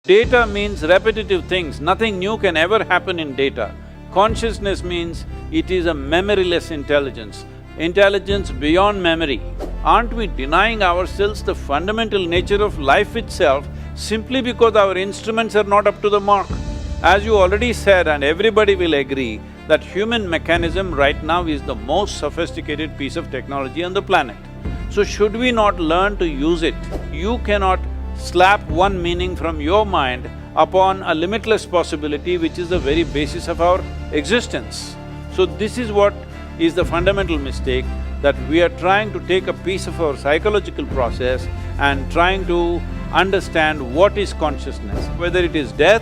Data means repetitive things, nothing new can ever happen in data. Consciousness means it is a memoryless intelligence, intelligence beyond memory. Aren't we denying ourselves the fundamental nature of life itself simply because our instruments are not up to the mark? As you already said, and everybody will agree, that human mechanism right now is the most sophisticated piece of technology on the planet. So should we not learn to use it? You cannot slap one meaning from your mind upon a limitless possibility which is the very basis of our existence. So this is what is the fundamental mistake, that we are trying to take a piece of our psychological process and trying to understand what is consciousness, whether it is death,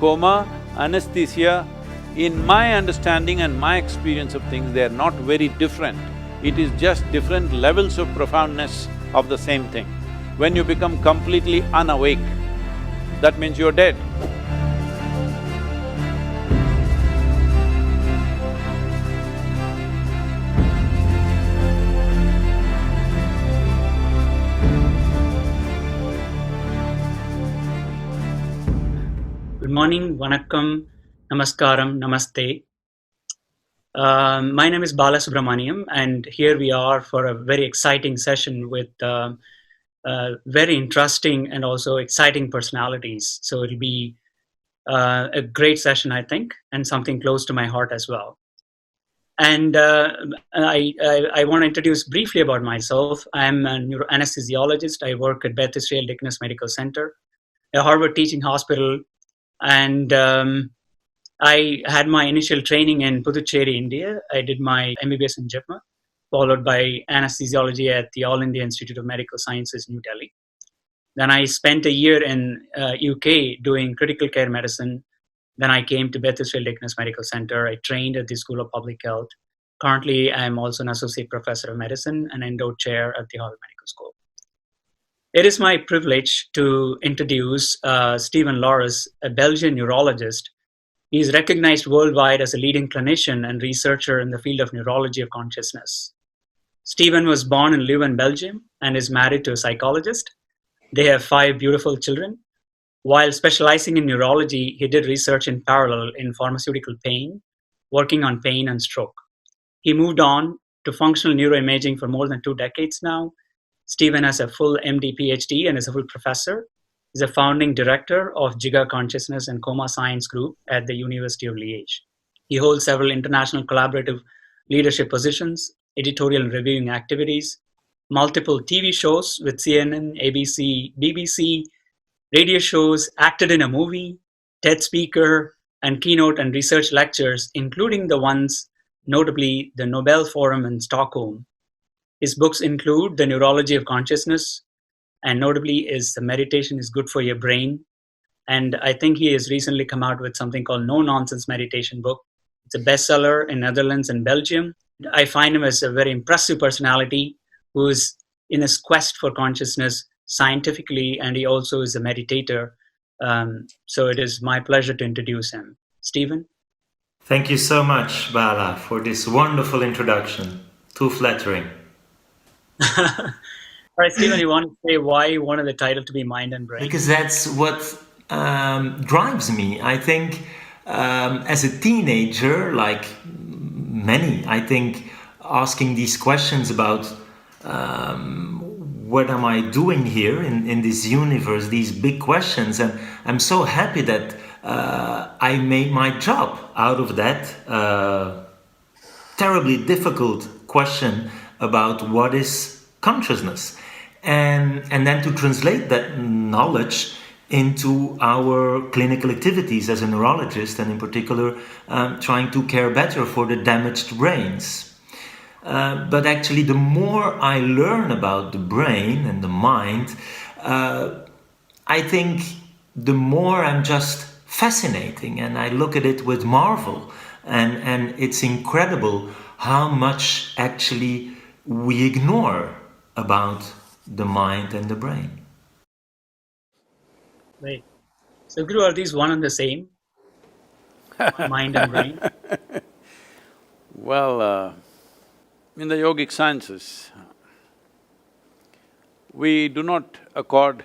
coma, anesthesia. In my understanding and my experience of things, they are not very different. It is just different levels of profoundness of the same thing. When you become completely unawake, that means you're dead. Good morning, vanakkam, namaskaram, namaste. My name is Bala Subramaniam, and here we are for a very exciting session with very interesting and also exciting personalities. So it'll be a great session, I think, and something close to my heart as well. And I want to introduce briefly about myself. I'm a neuroanesthesiologist. I work at Beth Israel Deaconess Medical Center, a Harvard teaching hospital, and I had my initial training in Puducherry, India. I did my MBBS in JIPMA, followed by anesthesiology at the All India Institute of Medical Sciences, New Delhi. Then I spent a year in UK doing critical care medicine. Then I came to Beth Israel Deaconess Medical Center. I trained at the School of Public Health. Currently, I'm also an associate professor of medicine and endo chair at the Harvard Medical School. It is my privilege to introduce Stephen Laureys, a Belgian neurologist. He is recognized worldwide as a leading clinician and researcher in the field of neurology of consciousness. Stephen was born in Leuven, Belgium, and is married to a psychologist. They have 5 beautiful children. While specializing in neurology, he did research in parallel in pharmaceutical pain, working on pain and stroke. He moved on to functional neuroimaging for more than 2 decades now. Stephen has a full MD PhD and is a full professor. He's a founding director of Jiga Consciousness and Coma Science Group at the University of Liège. He holds several international collaborative leadership positions, editorial and reviewing activities, multiple TV shows with CNN, ABC, BBC, radio shows, acted in a movie, TED speaker, and keynote and research lectures, including the ones, notably the Nobel Forum in Stockholm. His books include The Neurology of Consciousness, and notably is The Meditation is Good for Your Brain. And I think he has recently come out with something called No Nonsense Meditation book. It's a bestseller in Netherlands and Belgium. I find him as a very impressive personality who is in his quest for consciousness scientifically, and he also is a meditator. So it is my pleasure to introduce him. Stephen? Thank you so much, Bala, for this wonderful introduction. Too flattering. All right, Stephen, you want to say why you wanted the title to be Mind and Brain? Because that's what drives me. I think as a teenager, like many, I think asking these questions about what am I doing here in this universe, these big questions. And I'm so happy that I made my job out of that terribly difficult question about what is consciousness. And then to translate that knowledge into our clinical activities as a neurologist, and in particular trying to care better for the damaged brains. But actually, the more I learn about the brain and the mind, I think the more I'm just fascinating, and I look at it with marvel. And it's incredible how much actually we ignore about the mind and the brain. Right. So, Guru, are these one and the same? Mind and brain? Well, in the yogic sciences, we do not accord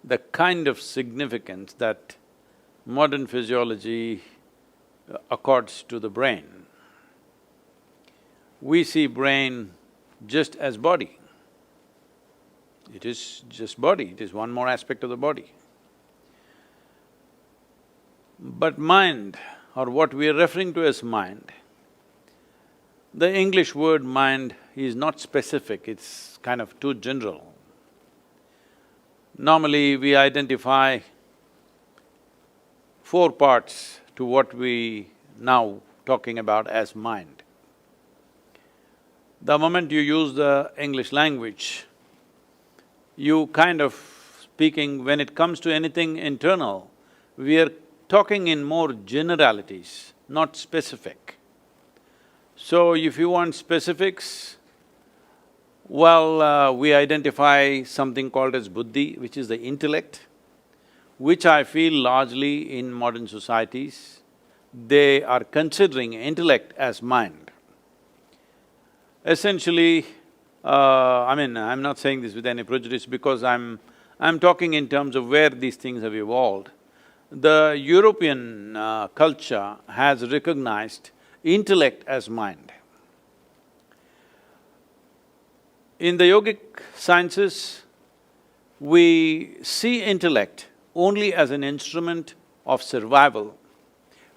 the kind of significance that modern physiology accords to the brain. We see brain just as body. It is just body, it is one more aspect of the body. But mind, or what we are referring to as mind, the English word mind is not specific, it's kind of too general. Normally, we identify four parts to what we now talking about as mind. The moment you use the English language, you kind of speaking, when it comes to anything internal, we are talking in more generalities, not specific. So if you want specifics, well, we identify something called as buddhi, which is the intellect, which I feel largely in modern societies, they are considering intellect as mind. Essentially, I'm not saying this with any prejudice because I'm talking in terms of where these things have evolved. The European culture has recognized intellect as mind. In the yogic sciences, we see intellect only as an instrument of survival,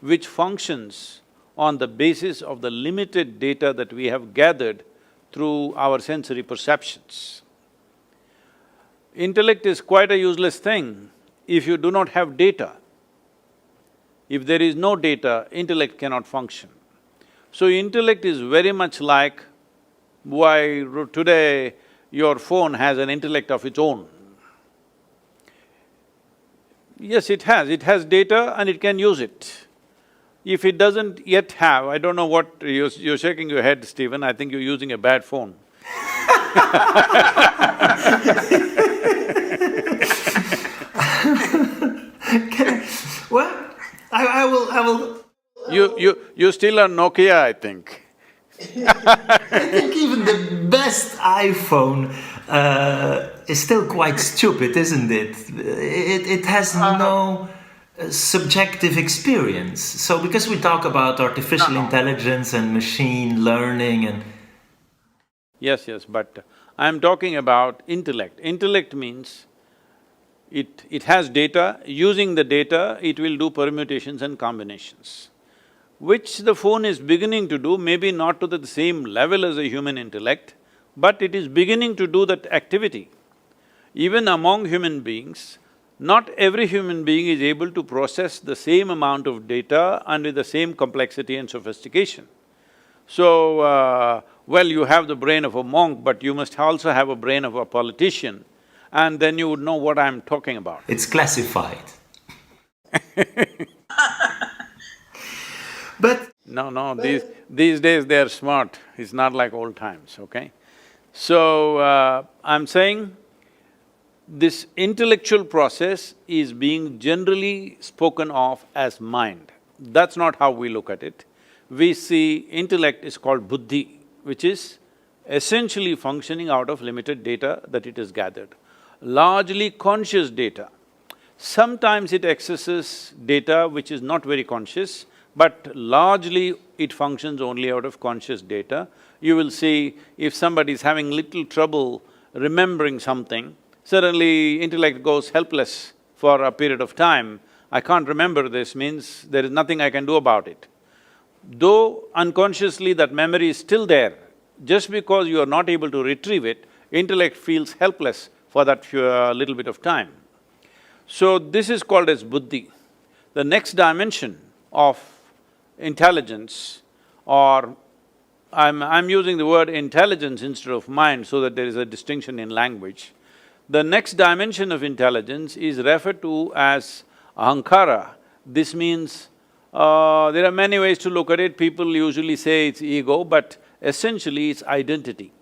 which functions on the basis of the limited data that we have gathered through our sensory perceptions. Intellect is quite a useless thing if you do not have data. If there is no data, intellect cannot function. So intellect is very much like why today your phone has an intellect of its own. Yes, it has data and it can use it. If it doesn't yet have, I don't know what… you're shaking your head, Stephen, I think you're using a bad phone. Well, I will… You still are Nokia, I think. I think even the best iPhone is still quite stupid, isn't it? It has no subjective experience. So because we talk about artificial intelligence and machine learning and… Yes, but I'm talking about intellect. Intellect means it has data, using the data, it will do permutations and combinations, which the phone is beginning to do, maybe not to the same level as a human intellect, but it is beginning to do that activity. Even among human beings, not every human being is able to process the same amount of data and with the same complexity and sophistication. So, well, you have the brain of a monk, but you must also have a brain of a politician, and then you would know what I'm talking about. It's classified. But… No, these days they are smart, it's not like old times, okay? So, I'm saying this intellectual process is being generally spoken of as mind. That's not how we look at it. We see intellect is called buddhi, which is essentially functioning out of limited data that it has gathered. Largely conscious data. Sometimes it accesses data which is not very conscious, but largely it functions only out of conscious data. You will see if somebody is having little trouble remembering something, suddenly intellect goes helpless for a period of time. I can't remember this means there is nothing I can do about it. Though unconsciously that memory is still there, just because you are not able to retrieve it, intellect feels helpless for that little bit of time. So this is called as buddhi. The next dimension of intelligence, or I'm using the word intelligence instead of mind so that there is a distinction in language. The next dimension of intelligence is referred to as ahankara. This means, there are many ways to look at it, people usually say it's ego, but essentially it's identity.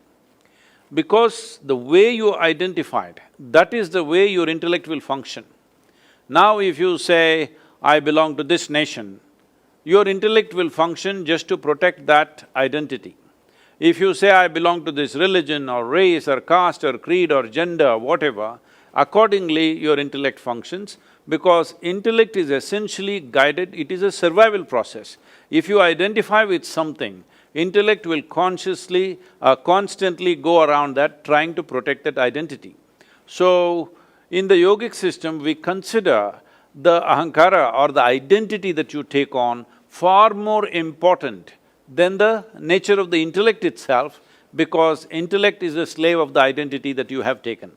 Because the way you are identified, that is the way your intellect will function. Now if you say, I belong to this nation, your intellect will function just to protect that identity. If you say, I belong to this religion or race or caste or creed or gender, whatever, Accordingly, your intellect functions, because intellect is essentially guided, it is a survival process. If you identify with something, intellect will consciously, constantly go around that, trying to protect that identity. So, in the yogic system, we consider the ahankara or the identity that you take on far more important than the nature of the intellect itself, because intellect is a slave of the identity that you have taken.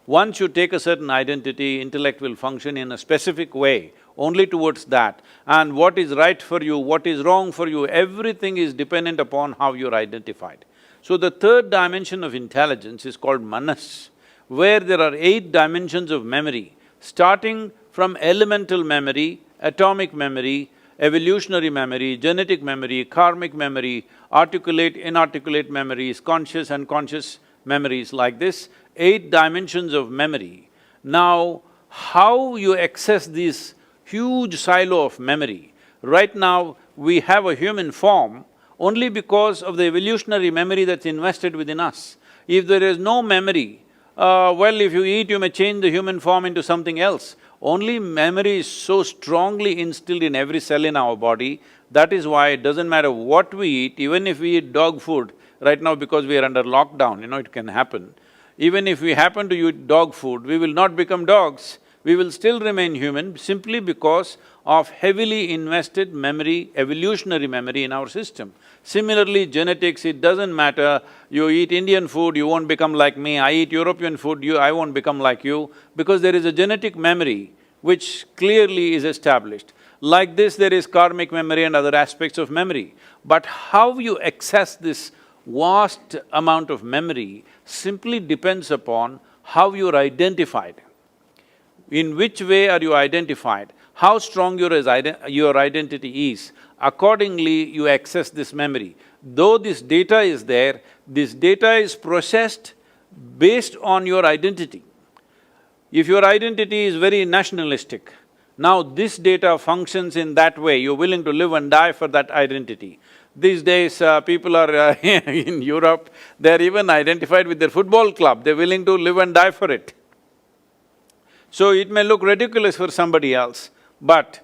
Once you take a certain identity, intellect will function in a specific way, only towards that. And what is right for you, what is wrong for you, everything is dependent upon how you're identified. So the third dimension of intelligence is called manas, where there are 8 dimensions of memory, starting from elemental memory, atomic memory, evolutionary memory, genetic memory, karmic memory, articulate, inarticulate memories, conscious, unconscious memories, like this, 8 dimensions of memory. Now, how you access this huge silo of memory? Right now, we have a human form only because of the evolutionary memory that's invested within us. If there is no memory, well, if you eat, you may change the human form into something else. Only memory is so strongly instilled in every cell in our body, that is why it doesn't matter what we eat, even if we eat dog food, right now because we are under lockdown, it can happen. Even if we happen to eat dog food, we will not become dogs, we will still remain human simply because of heavily invested memory, evolutionary memory in our system. Similarly, genetics, it doesn't matter, you eat Indian food, you won't become like me, I eat European food, I won't become like you, because there is a genetic memory which clearly is established. Like this, there is karmic memory and other aspects of memory. But how you access this vast amount of memory simply depends upon how you're identified. In which way are you identified? How strong your identity is, accordingly you access this memory. Though this data is there, this data is processed based on your identity. If your identity is very nationalistic, now this data functions in that way, you're willing to live and die for that identity. These days, people are in Europe, they're even identified with their football club, they're willing to live and die for it. So it may look ridiculous for somebody else, but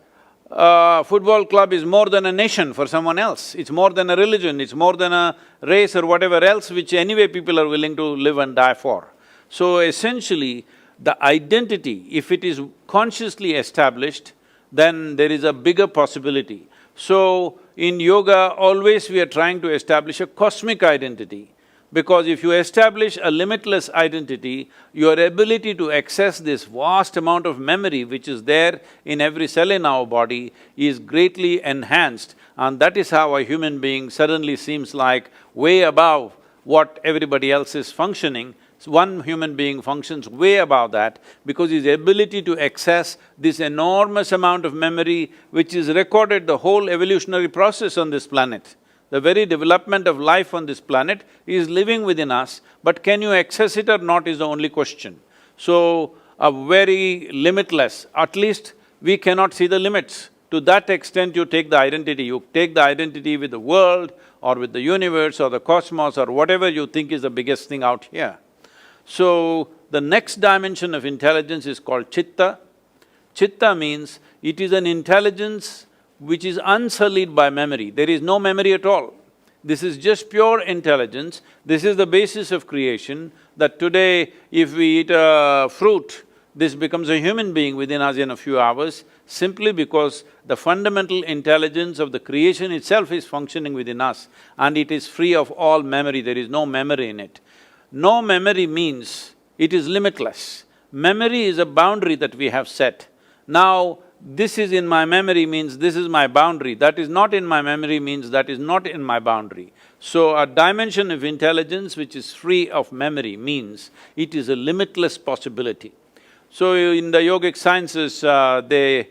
football club is more than a nation for someone else, it's more than a religion, it's more than a race or whatever else which anyway people are willing to live and die for. So essentially, the identity, if it is consciously established, then there is a bigger possibility. So in yoga, always we are trying to establish a cosmic identity, because if you establish a limitless identity, your ability to access this vast amount of memory which is there in every cell in our body is greatly enhanced, and that is how a human being suddenly seems like way above what everybody else is functioning. So one human being functions way above that because his ability to access this enormous amount of memory which is recorded the whole evolutionary process on this planet. The very development of life on this planet is living within us, but can you access it or not is the only question. So, a very limitless, at least we cannot see the limits. To that extent you take the identity, you take the identity with the world or with the universe or the cosmos or whatever you think is the biggest thing out here. So, the next dimension of intelligence is called chitta. Chitta means it is an intelligence which is unsullied by memory, there is no memory at all. This is just pure intelligence, this is the basis of creation, that today if we eat a fruit, this becomes a human being within us in a few hours, simply because the fundamental intelligence of the creation itself is functioning within us and it is free of all memory, there is no memory in it. No memory means it is limitless. Memory is a boundary that we have set. Now, this is in my memory means this is my boundary, that is not in my memory means that is not in my boundary. So a dimension of intelligence which is free of memory means it is a limitless possibility. So in the yogic sciences, the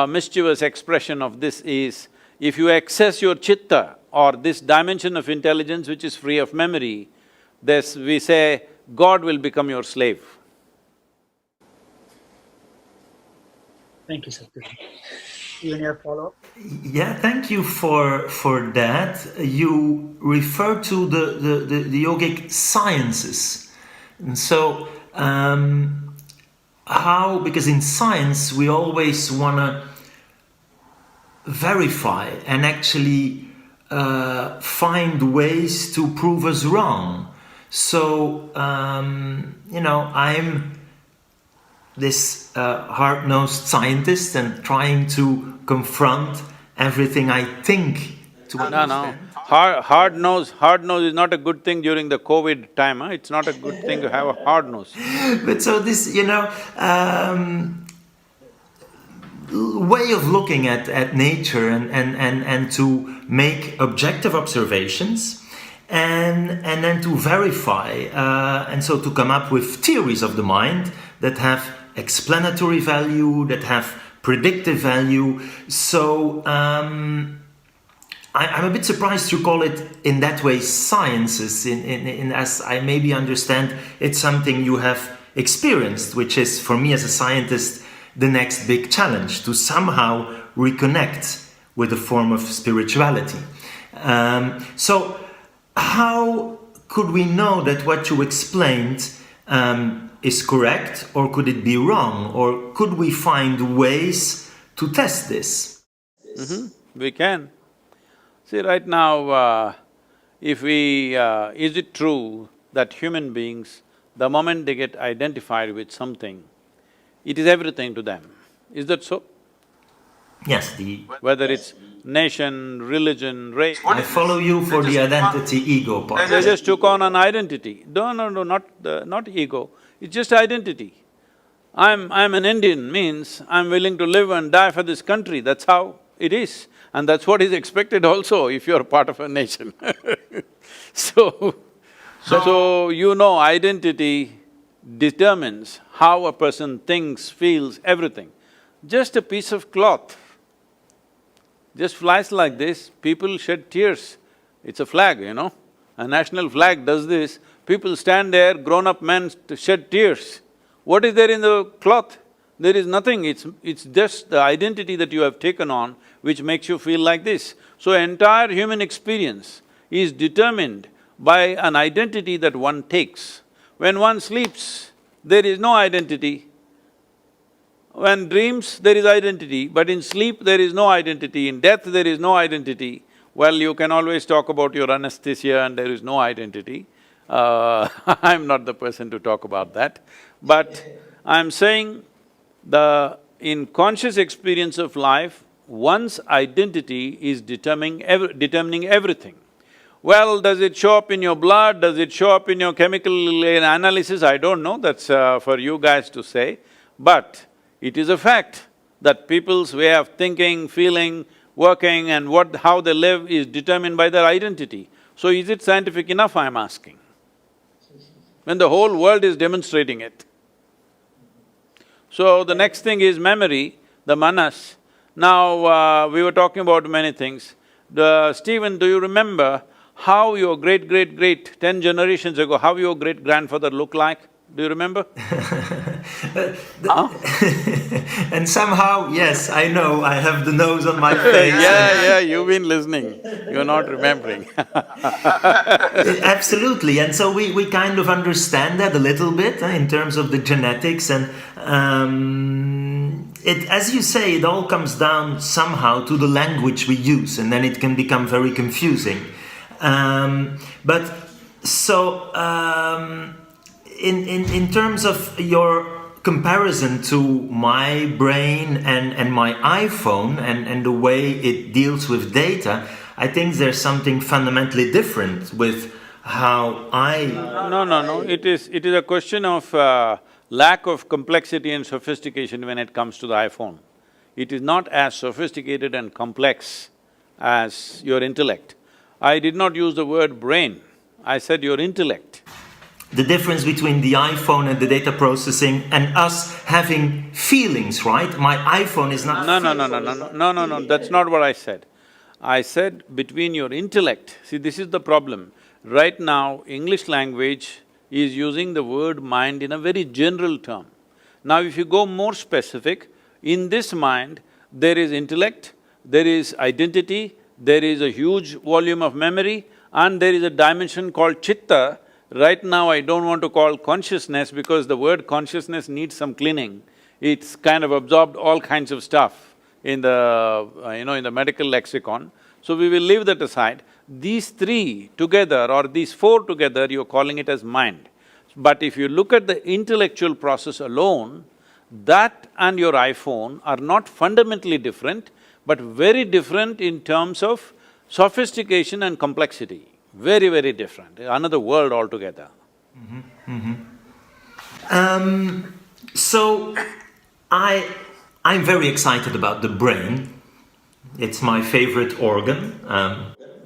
mischievous expression of this is, if you access your chitta or this dimension of intelligence which is free of memory, this we say, God will become your slave. Thank you, Sadhguru. You any follow-up? Yeah, thank you for that. You refer to the yogic sciences. And so how, because in science we always want to verify and actually find ways to prove us wrong. So, I'm this hard-nosed scientist and trying to confront everything I think to understand. Hard nose is not a good thing during the COVID time, huh? It's not a good thing to have a hard nose. But so this, way of looking at nature and to make objective observations and then to verify and so to come up with theories of the mind that have explanatory value, that have predictive value. So I'm a bit surprised you call it in that way sciences, in as I maybe understand it's something you have experienced, which is for me as a scientist the next big challenge, to somehow reconnect with a form of spirituality. So how could we know that what you explained is correct, or could it be wrong, or could we find ways to test this? We can. See, right now, is it true that human beings, the moment they get identified with something, it is everything to them? Is that so? Yes, Whether it's nation, religion, race… I follow you for the identity ego part. They just took on an identity. No, not ego, it's just identity. I'm an Indian means I'm willing to live and die for this country, that's how it is. And that's what is expected also if you're part of a nation. So identity determines how a person thinks, feels, everything. Just a piece of cloth just flies like this, people shed tears. It's a flag, a national flag does this, people stand there, grown-up men shed tears. What is there in the cloth? There is nothing, it's just the identity that you have taken on which makes you feel like this. So entire human experience is determined by an identity that one takes. When one sleeps, there is no identity. When dreams, there is identity, but in sleep there is no identity, in death there is no identity. Well, you can always talk about your anesthesia and there is no identity. I'm not the person to talk about that. But I'm saying in conscious experience of life, one's identity is determining everything. Well, does it show up in your blood, does it show up in your chemical analysis? I don't know, that's for you guys to say. But it is a fact that people's way of thinking, feeling, working and how they live is determined by their identity. So is it scientific enough, I'm asking? When the whole world is demonstrating it. So the next thing is memory, the manas. Now, we were talking about many things. Stephen, do you remember how your great-great-great, 10 generations ago, how your great-grandfather looked like? Do you remember? And somehow, yes, I know, I have the nose on my face. Yeah, you've been listening, you're not remembering. Absolutely, and so we kind of understand that a little bit in terms of the genetics and as you say, it all comes down somehow to the language we use, and then it can become very confusing. In terms of your comparison to my brain and my iPhone and the way it deals with data, I think there's something fundamentally different with how I… No, it is a question of lack of complexity and sophistication when it comes to the iPhone. It is not as sophisticated and complex as your intellect. I did not use the word brain, I said your intellect. The difference between the iPhone and the data processing and us having feelings, right? My iPhone is not… No, that's not what I said. I said between your intellect, see this is the problem. Right now, English language is using the word mind in a very general term. Now if you go more specific, in this mind, there is intellect, there is identity, there is a huge volume of memory, and there is a dimension called chitta, Right now, I don't want to call consciousness because the word consciousness needs some cleaning. It's kind of absorbed all kinds of stuff in the, in the medical lexicon. So we will leave that aside. These three together or these four together, you're calling it as mind. But if you look at the intellectual process alone, that and your iPhone are not fundamentally different, but very different in terms of sophistication and complexity. Very, very different, another world altogether. So, I'm very excited about the brain. It's my favorite organ.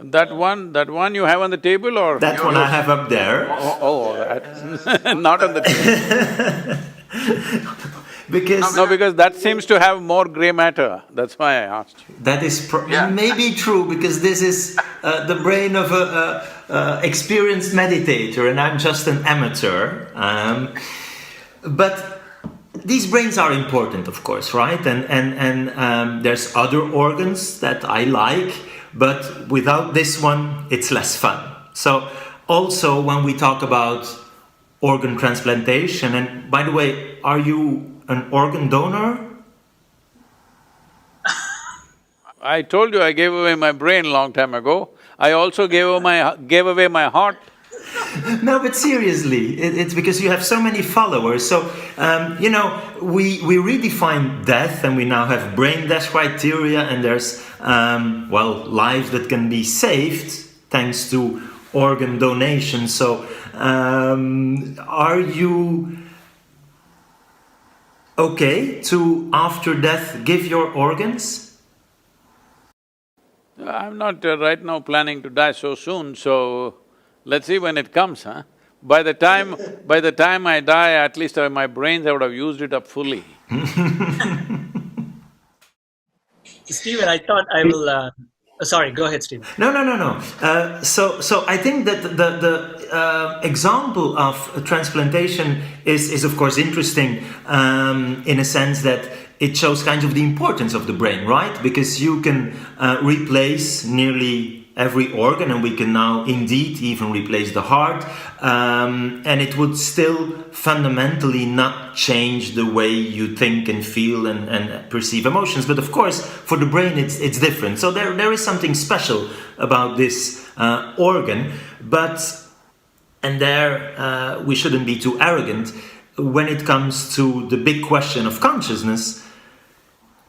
That one you have on the table or? That one I have up there. Not on the table. Because… No, because that seems to have more grey matter, that's why I asked you. That is maybe true, because this is the brain of a experienced meditator and I'm just an amateur. But these brains are important, of course, right? And there's other organs that I like, but without this one, it's less fun. So also when we talk about organ transplantation, and by the way, are you an organ donor? I told you I gave away my brain long time ago. I also gave away my heart. No, but seriously, it's because you have so many followers. So, we redefine death and we now have brain death criteria, and there's, lives that can be saved thanks to organ donation. So, are you okay to, after death, give your organs? I'm not right now planning to die so soon, so let's see when it comes, huh? By the time I die, at least my brains, I would have used it up fully. Stephen, I thought I will… sorry, go ahead, Stephen. No. So I think that the example of transplantation is of course interesting in a sense that it shows kind of the importance of the brain, right? Because you can replace nearly every organ, and we can now indeed even replace the heart, and it would still fundamentally not change the way you think and feel and perceive emotions. But of course, for the brain, it's different. So there is something special about this organ, and there we shouldn't be too arrogant when it comes to the big question of consciousness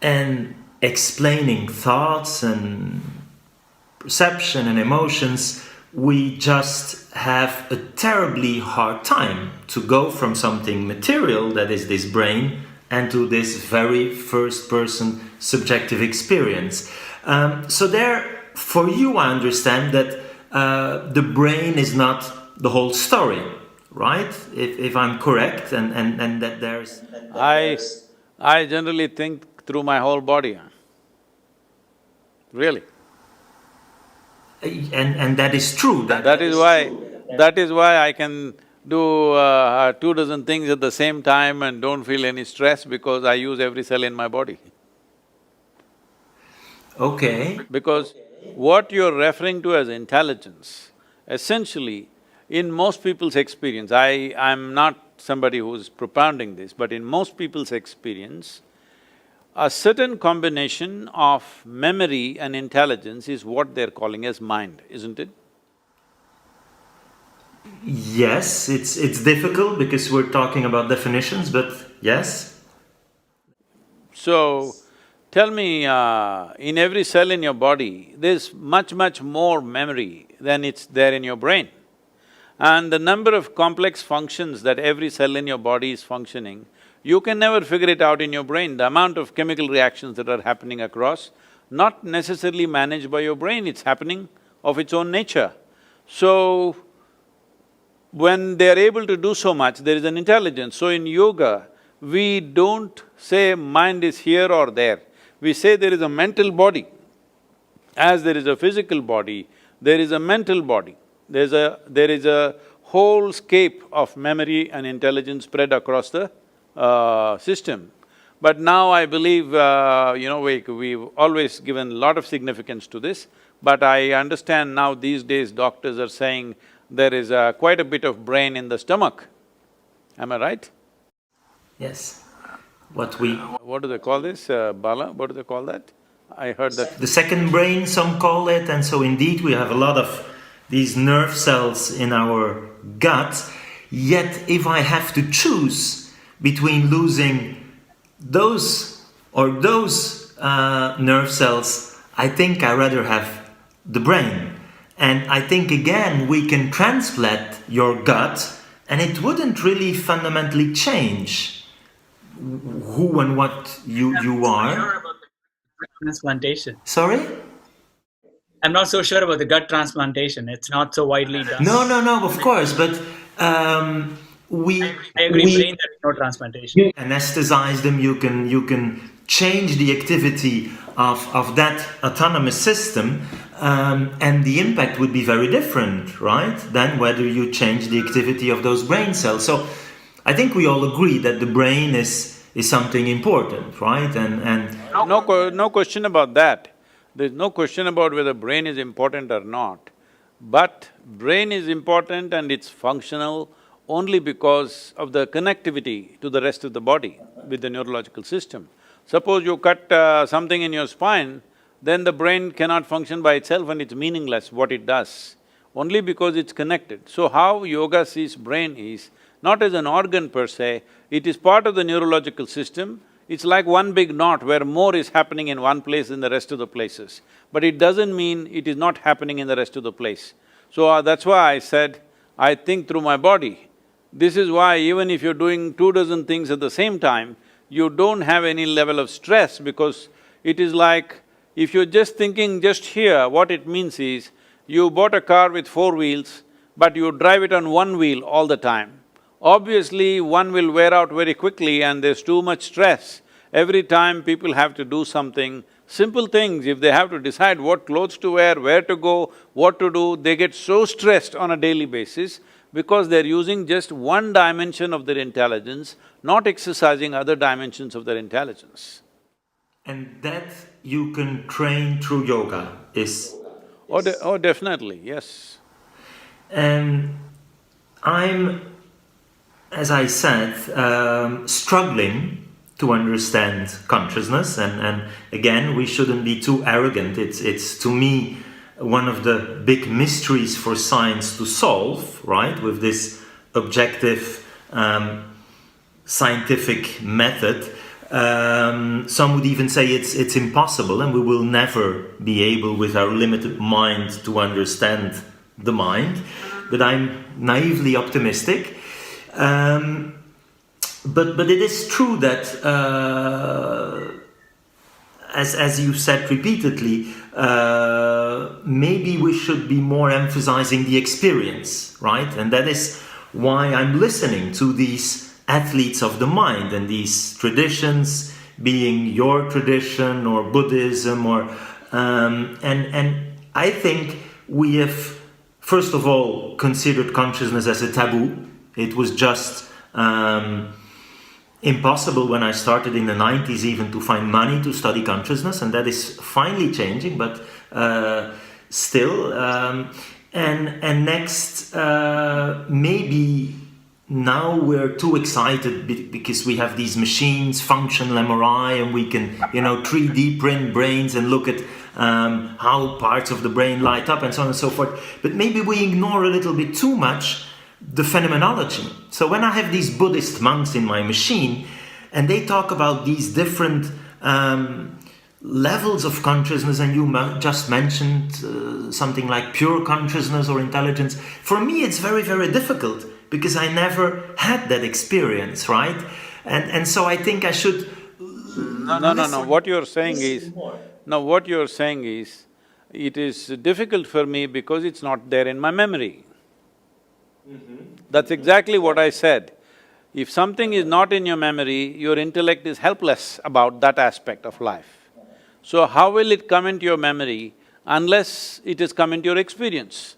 and explaining thoughts and perception and emotions. We just have a terribly hard time to go from something material, that is this brain, and to this very first-person subjective experience. So there, for you, I understand that the brain is not the whole story, right? If I'm correct, and that there's… I generally think through my whole body, really. And that is true. That is why I can do 2 dozen things at the same time and don't feel any stress, because I use every cell in my body. Okay. Because what you're referring to as intelligence, essentially, in most people's experience, I'm not somebody who's propounding this, but in most people's experience, a certain combination of memory and intelligence is what they're calling as mind, isn't it? Yes, it's difficult because we're talking about definitions, but yes. So, tell me, in every cell in your body, there's much more memory than it's there in your brain. And the number of complex functions that every cell in your body is functioning, you can never figure it out in your brain. The amount of chemical reactions that are happening across, not necessarily managed by your brain, it's happening of its own nature. So, when they're able to do so much, there is an intelligence. So in yoga, we don't say mind is here or there. We say there is a mental body. As there is a physical body, there is a mental body. There is a whole scape of memory and intelligence spread across the system. But now I believe, we've always given a lot of significance to this, but I understand now these days doctors are saying there is quite a bit of brain in the stomach. Am I right? Yes. What do they call this, Bala? What do they call that? I heard that… The second brain, some call it, and so indeed we have a lot of these nerve cells in our gut. Yet if I have to choose between losing those or those nerve cells, I think I rather have the brain. And I think again we can transplant your gut and it wouldn't really fundamentally change who and what you are. Transplantation. Sorry? I'm not so sure about the gut transplantation. It's not so widely done. No, of course, but I agree. Brain, there is no transplantation. You anesthetize them. You can change the activity of that autonomous system, and the impact would be very different, right? Than whether you change the activity of those brain cells. So, I think we all agree that the brain is something important, right? And no question about that. There's no question about whether brain is important or not. But brain is important and it's functional only because of the connectivity to the rest of the body with the neurological system. Suppose you cut something in your spine, then the brain cannot function by itself and it's meaningless what it does, only because it's connected. So how yoga sees brain is not as an organ per se, it is part of the neurological system. It's like one big knot where more is happening in one place than the rest of the places. But it doesn't mean it is not happening in the rest of the place. So that's why I said, I think through my body. This is why even if you're doing 24 things at the same time, you don't have any level of stress because it is like, if you're just thinking just here, what it means is, you bought a car with 4 wheels, but you drive it on 1 wheel all the time. Obviously, one will wear out very quickly and there's too much stress. Every time people have to do something, simple things, if they have to decide what clothes to wear, where to go, what to do, they get so stressed on a daily basis because they're using just one dimension of their intelligence, not exercising other dimensions of their intelligence. And that you can train through yoga is… Oh, definitely, yes. And I'm, as I said, struggling to understand consciousness, and again, we shouldn't be too arrogant. It's to me one of the big mysteries for science to solve, right? With this objective scientific method. Some would even say it's impossible, and we will never be able, with our limited mind, to understand the mind. But I'm naively optimistic. But it is true that, as you said repeatedly, maybe we should be more emphasizing the experience, right? And that is why I'm listening to these athletes of the mind and these traditions, being your tradition or Buddhism or… and I think we have, first of all, considered consciousness as a taboo. It was just impossible when I started in the 90s even to find money to study consciousness, and that is finally changing, but still. And next, maybe now we're too excited because we have these machines, functional MRI, and we can, 3D print brains and look at how parts of the brain light up and so on and so forth. But maybe we ignore a little bit too much the phenomenology. So when I have these Buddhist monks in my machine and they talk about these different levels of consciousness, and you just mentioned something like pure consciousness or intelligence, for me it's very, very difficult because I never had that experience, right? And so I think I should… No, what you're saying is… No, what you're saying is, it is difficult for me because it's not there in my memory. That's exactly what I said. If something is not in your memory, your intellect is helpless about that aspect of life. So how will it come into your memory unless it has come into your experience?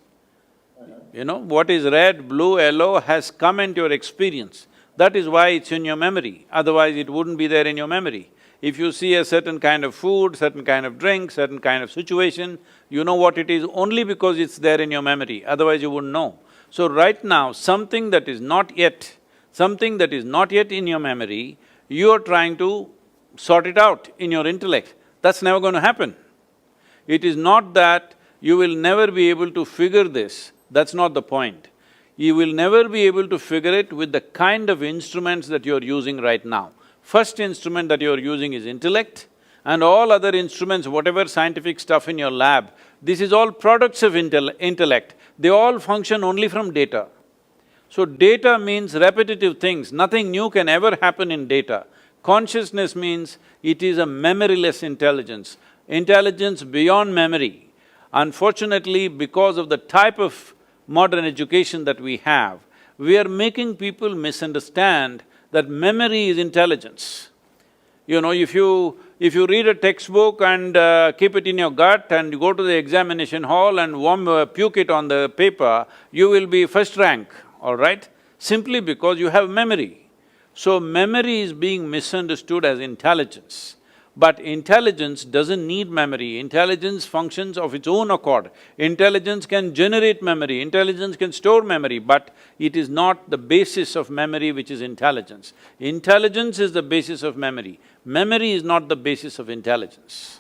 What is red, blue, yellow has come into your experience. That is why it's in your memory, otherwise it wouldn't be there in your memory. If you see a certain kind of food, certain kind of drink, certain kind of situation, you know what it is only because it's there in your memory, otherwise you wouldn't know. So right now, something that is not yet in your memory, you are trying to sort it out in your intellect. That's never going to happen. It is not that you will never be able to figure this, that's not the point. You will never be able to figure it with the kind of instruments that you're using right now. First instrument that you're using is intellect, and all other instruments, whatever scientific stuff in your lab, this is all products of intellect. They all function only from data. So data means repetitive things, nothing new can ever happen in data. Consciousness means it is a memoryless intelligence, intelligence beyond memory. Unfortunately, because of the type of modern education that we have, we are making people misunderstand that memory is intelligence. You know, if you read a textbook and keep it in your gut and you go to the examination hall and puke it on the paper, you will be first rank, all right? Simply because you have memory. So memory is being misunderstood as intelligence. But intelligence doesn't need memory, intelligence functions of its own accord. Intelligence can generate memory, intelligence can store memory, but it is not the basis of memory which is intelligence. Intelligence is the basis of memory. Memory is not the basis of intelligence.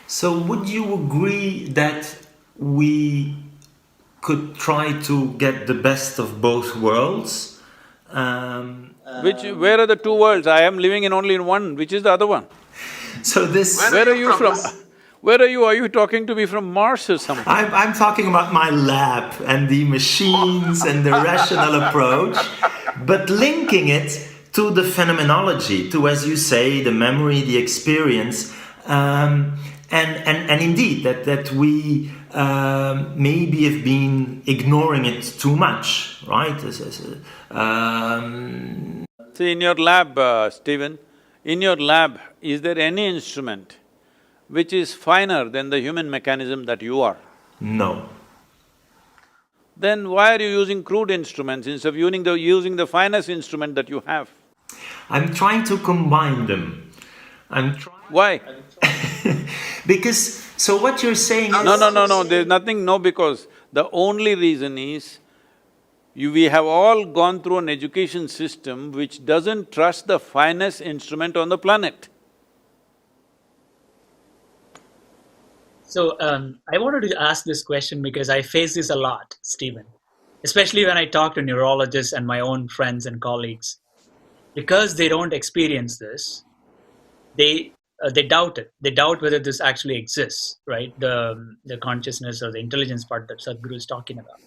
So would you agree that we could try to get the best of both worlds? Where are the two worlds? I am living in only in one, which is the other one? So this… Where are you from? Where are you? Are you talking to me from Mars or something? I'm talking about my lab and the machines and the rational approach, but linking it to the phenomenology, to, as you say, the memory, the experience, and indeed that we maybe have been ignoring it too much, right? See, in your lab, Stephen, in your lab, is there any instrument which is finer than the human mechanism that you are? No. Then why are you using crude instruments instead of using the finest instrument that you have? I'm trying to combine them. Why? Because… so what you're saying is… No, there's nothing no because. The only reason is, we have all gone through an education system which doesn't trust the finest instrument on the planet. So, I wanted to ask this question because I face this a lot, Stephen, especially when I talk to neurologists and my own friends and colleagues. Because they don't experience this, they doubt it. They doubt whether this actually exists, right? The consciousness or the intelligence part that SadhGuru is talking about.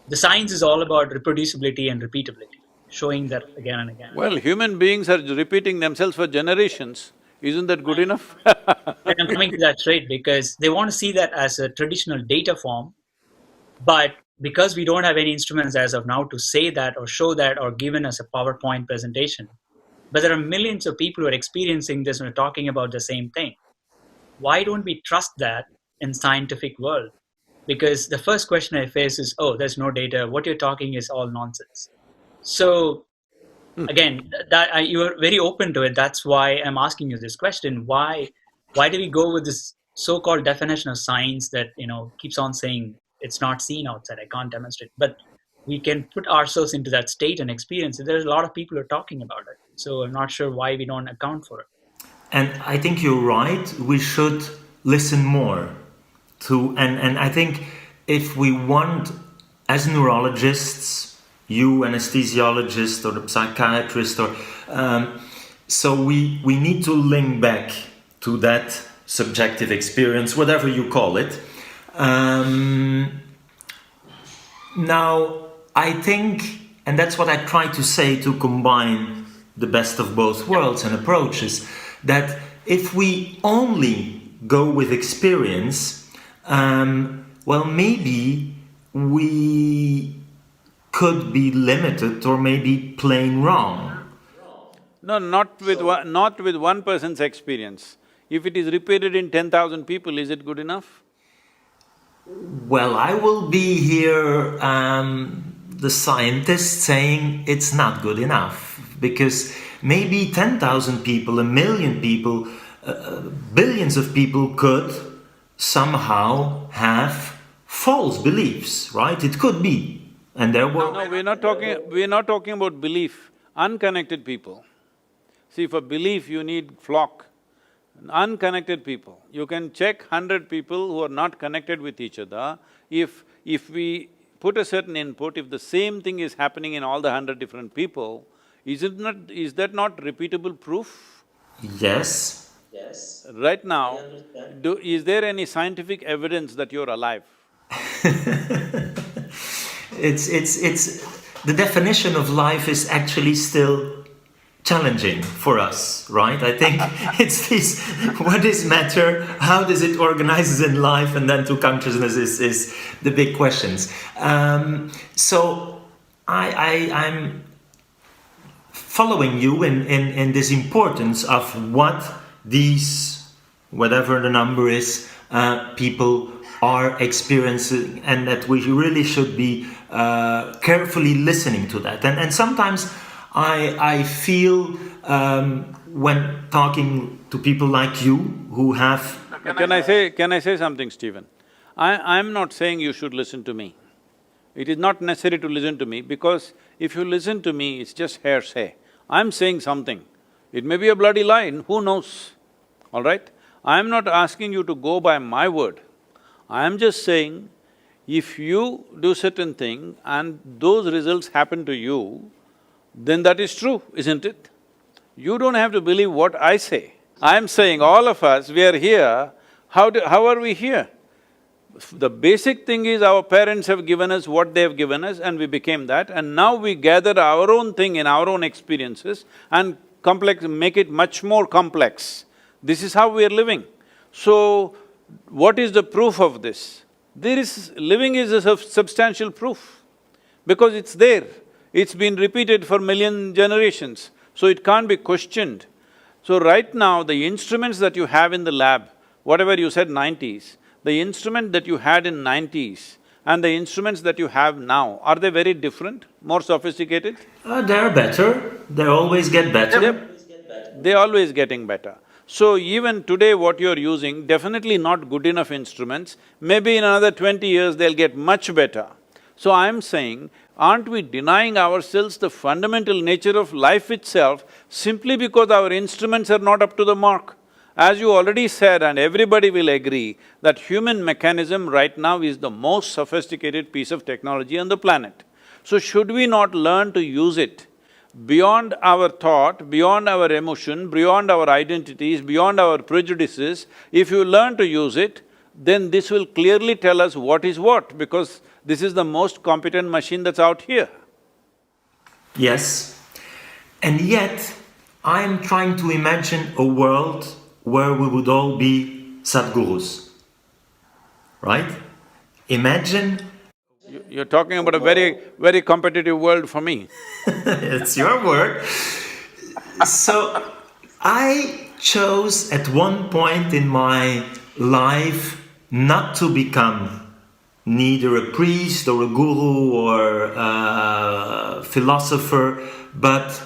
The science is all about reproducibility and repeatability, showing that again and again. Well, human beings are repeating themselves for generations. Isn't that good enough? And I'm coming to that straight because they want to see that as a traditional data form, but because we don't have any instruments as of now to say that or show that or given us a PowerPoint presentation, but there are millions of people who are experiencing this and are talking about the same thing. Why don't we trust that in scientific world? Because the first question I face is, oh, there's no data, what you're talking is all nonsense. So again, you are very open to it, that's why I'm asking you this question. Why do we go with this so-called definition of science that, keeps on saying it's not seen outside, I can't demonstrate, but we can put ourselves into that state and experience it. There's a lot of people who are talking about it, so I'm not sure why we don't account for it. And I think you're right, we should listen more to… and I think if we want, as neurologists, you anesthesiologist or the psychiatrist, or so we need to link back to that subjective experience, whatever you call it. Now, I think, and that's what I try to say to combine the best of both worlds and approaches, that if we only go with experience, well, maybe we could be limited or maybe plain wrong. No, not with one person's experience. If it is repeated in 10,000 people, is it good enough? Well, I will be here, the scientist, saying it's not good enough, because maybe 10,000 people, 1 million people, billions of people could somehow have false beliefs, right? It could be. And there were… No, we're not talking about belief, unconnected people. See, for belief you need flock. Unconnected people, you can check 100 people who are not connected with each other. If we put a certain input, if the same thing is happening in all the 100 different people, is that not repeatable proof? Yes. Right now, is there any scientific evidence that you're alive? It's… the definition of life is actually still challenging for us, right? I think it's this, what is matter, how does it organize in life, and then to consciousness is the big questions. So I'm following you in this importance of what these, whatever the number is, people are experiencing, and that we really should be carefully listening to that. And sometimes I feel when talking to people like you who have… Can I say something, Stephen? I'm not saying you should listen to me. It is not necessary to listen to me, because if you listen to me, it's just hearsay. I'm saying something. It may be a bloody lie, who knows, all right? I'm not asking you to go by my word. I am just saying, if you do certain thing and those results happen to you, then that is true, isn't it? You don't have to believe what I say. I'm saying all of us, we are here, how are we here? The basic thing is our parents have given us what they have given us and we became that, and now we gather our own thing in our own experiences and make it much more complex. This is how we are living. So, what is the proof of this? Living is a substantial proof, because it's there. It's been repeated for million generations, so it can't be questioned. So right now, the instruments that you have in the lab, whatever you said 90s, the instrument that you had in 90s and the instruments that you have now, are they very different, more sophisticated? They're better, they always get better. They're always getting better. So even today what you're using, definitely not good enough instruments, maybe in another 20 years they'll get much better. So I'm saying, aren't we denying ourselves the fundamental nature of life itself simply because our instruments are not up to the mark? As you already said, and everybody will agree, that human mechanism right now is the most sophisticated piece of technology on the planet. So should we not learn to use it beyond our thought, beyond our emotion, beyond our identities, beyond our prejudices? If you learn to use it, then this will clearly tell us what is what, because this is the most competent machine that's out here. Yes, and yet I'm trying to imagine a world where we would all be SadhGurus, right? Imagine… You're talking about a very competitive world for me. It's your word. So, I chose at one point in my life not to become neither a priest or a guru or a philosopher, but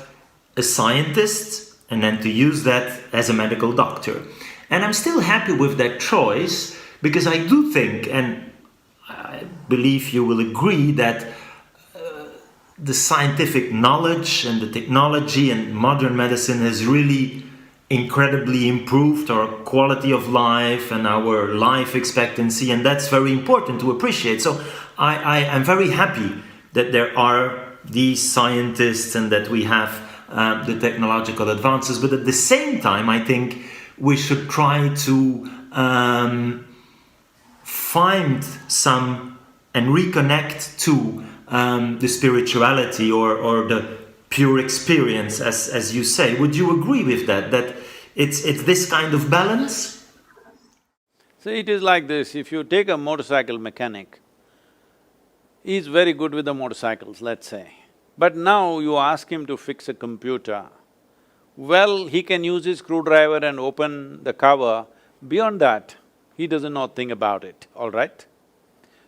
a scientist, and then to use that as a medical doctor. And I'm still happy with that choice, because I do think, and I believe you will agree, that the scientific knowledge and the technology and modern medicine has really incredibly improved our quality of life and our life expectancy, and that's very important to appreciate. So I am very happy that there are these scientists and that we have the technological advances, but at the same time I think we should try to find some and reconnect to the spirituality or the pure experience, as you say. Would you agree with that, that it's this kind of balance? See, it is like this, if you take a motorcycle mechanic, he's very good with the motorcycles, let's say. But now you ask him to fix a computer, well, he can use his screwdriver and open the cover. Beyond that, he doesn't know a thing about it, all right?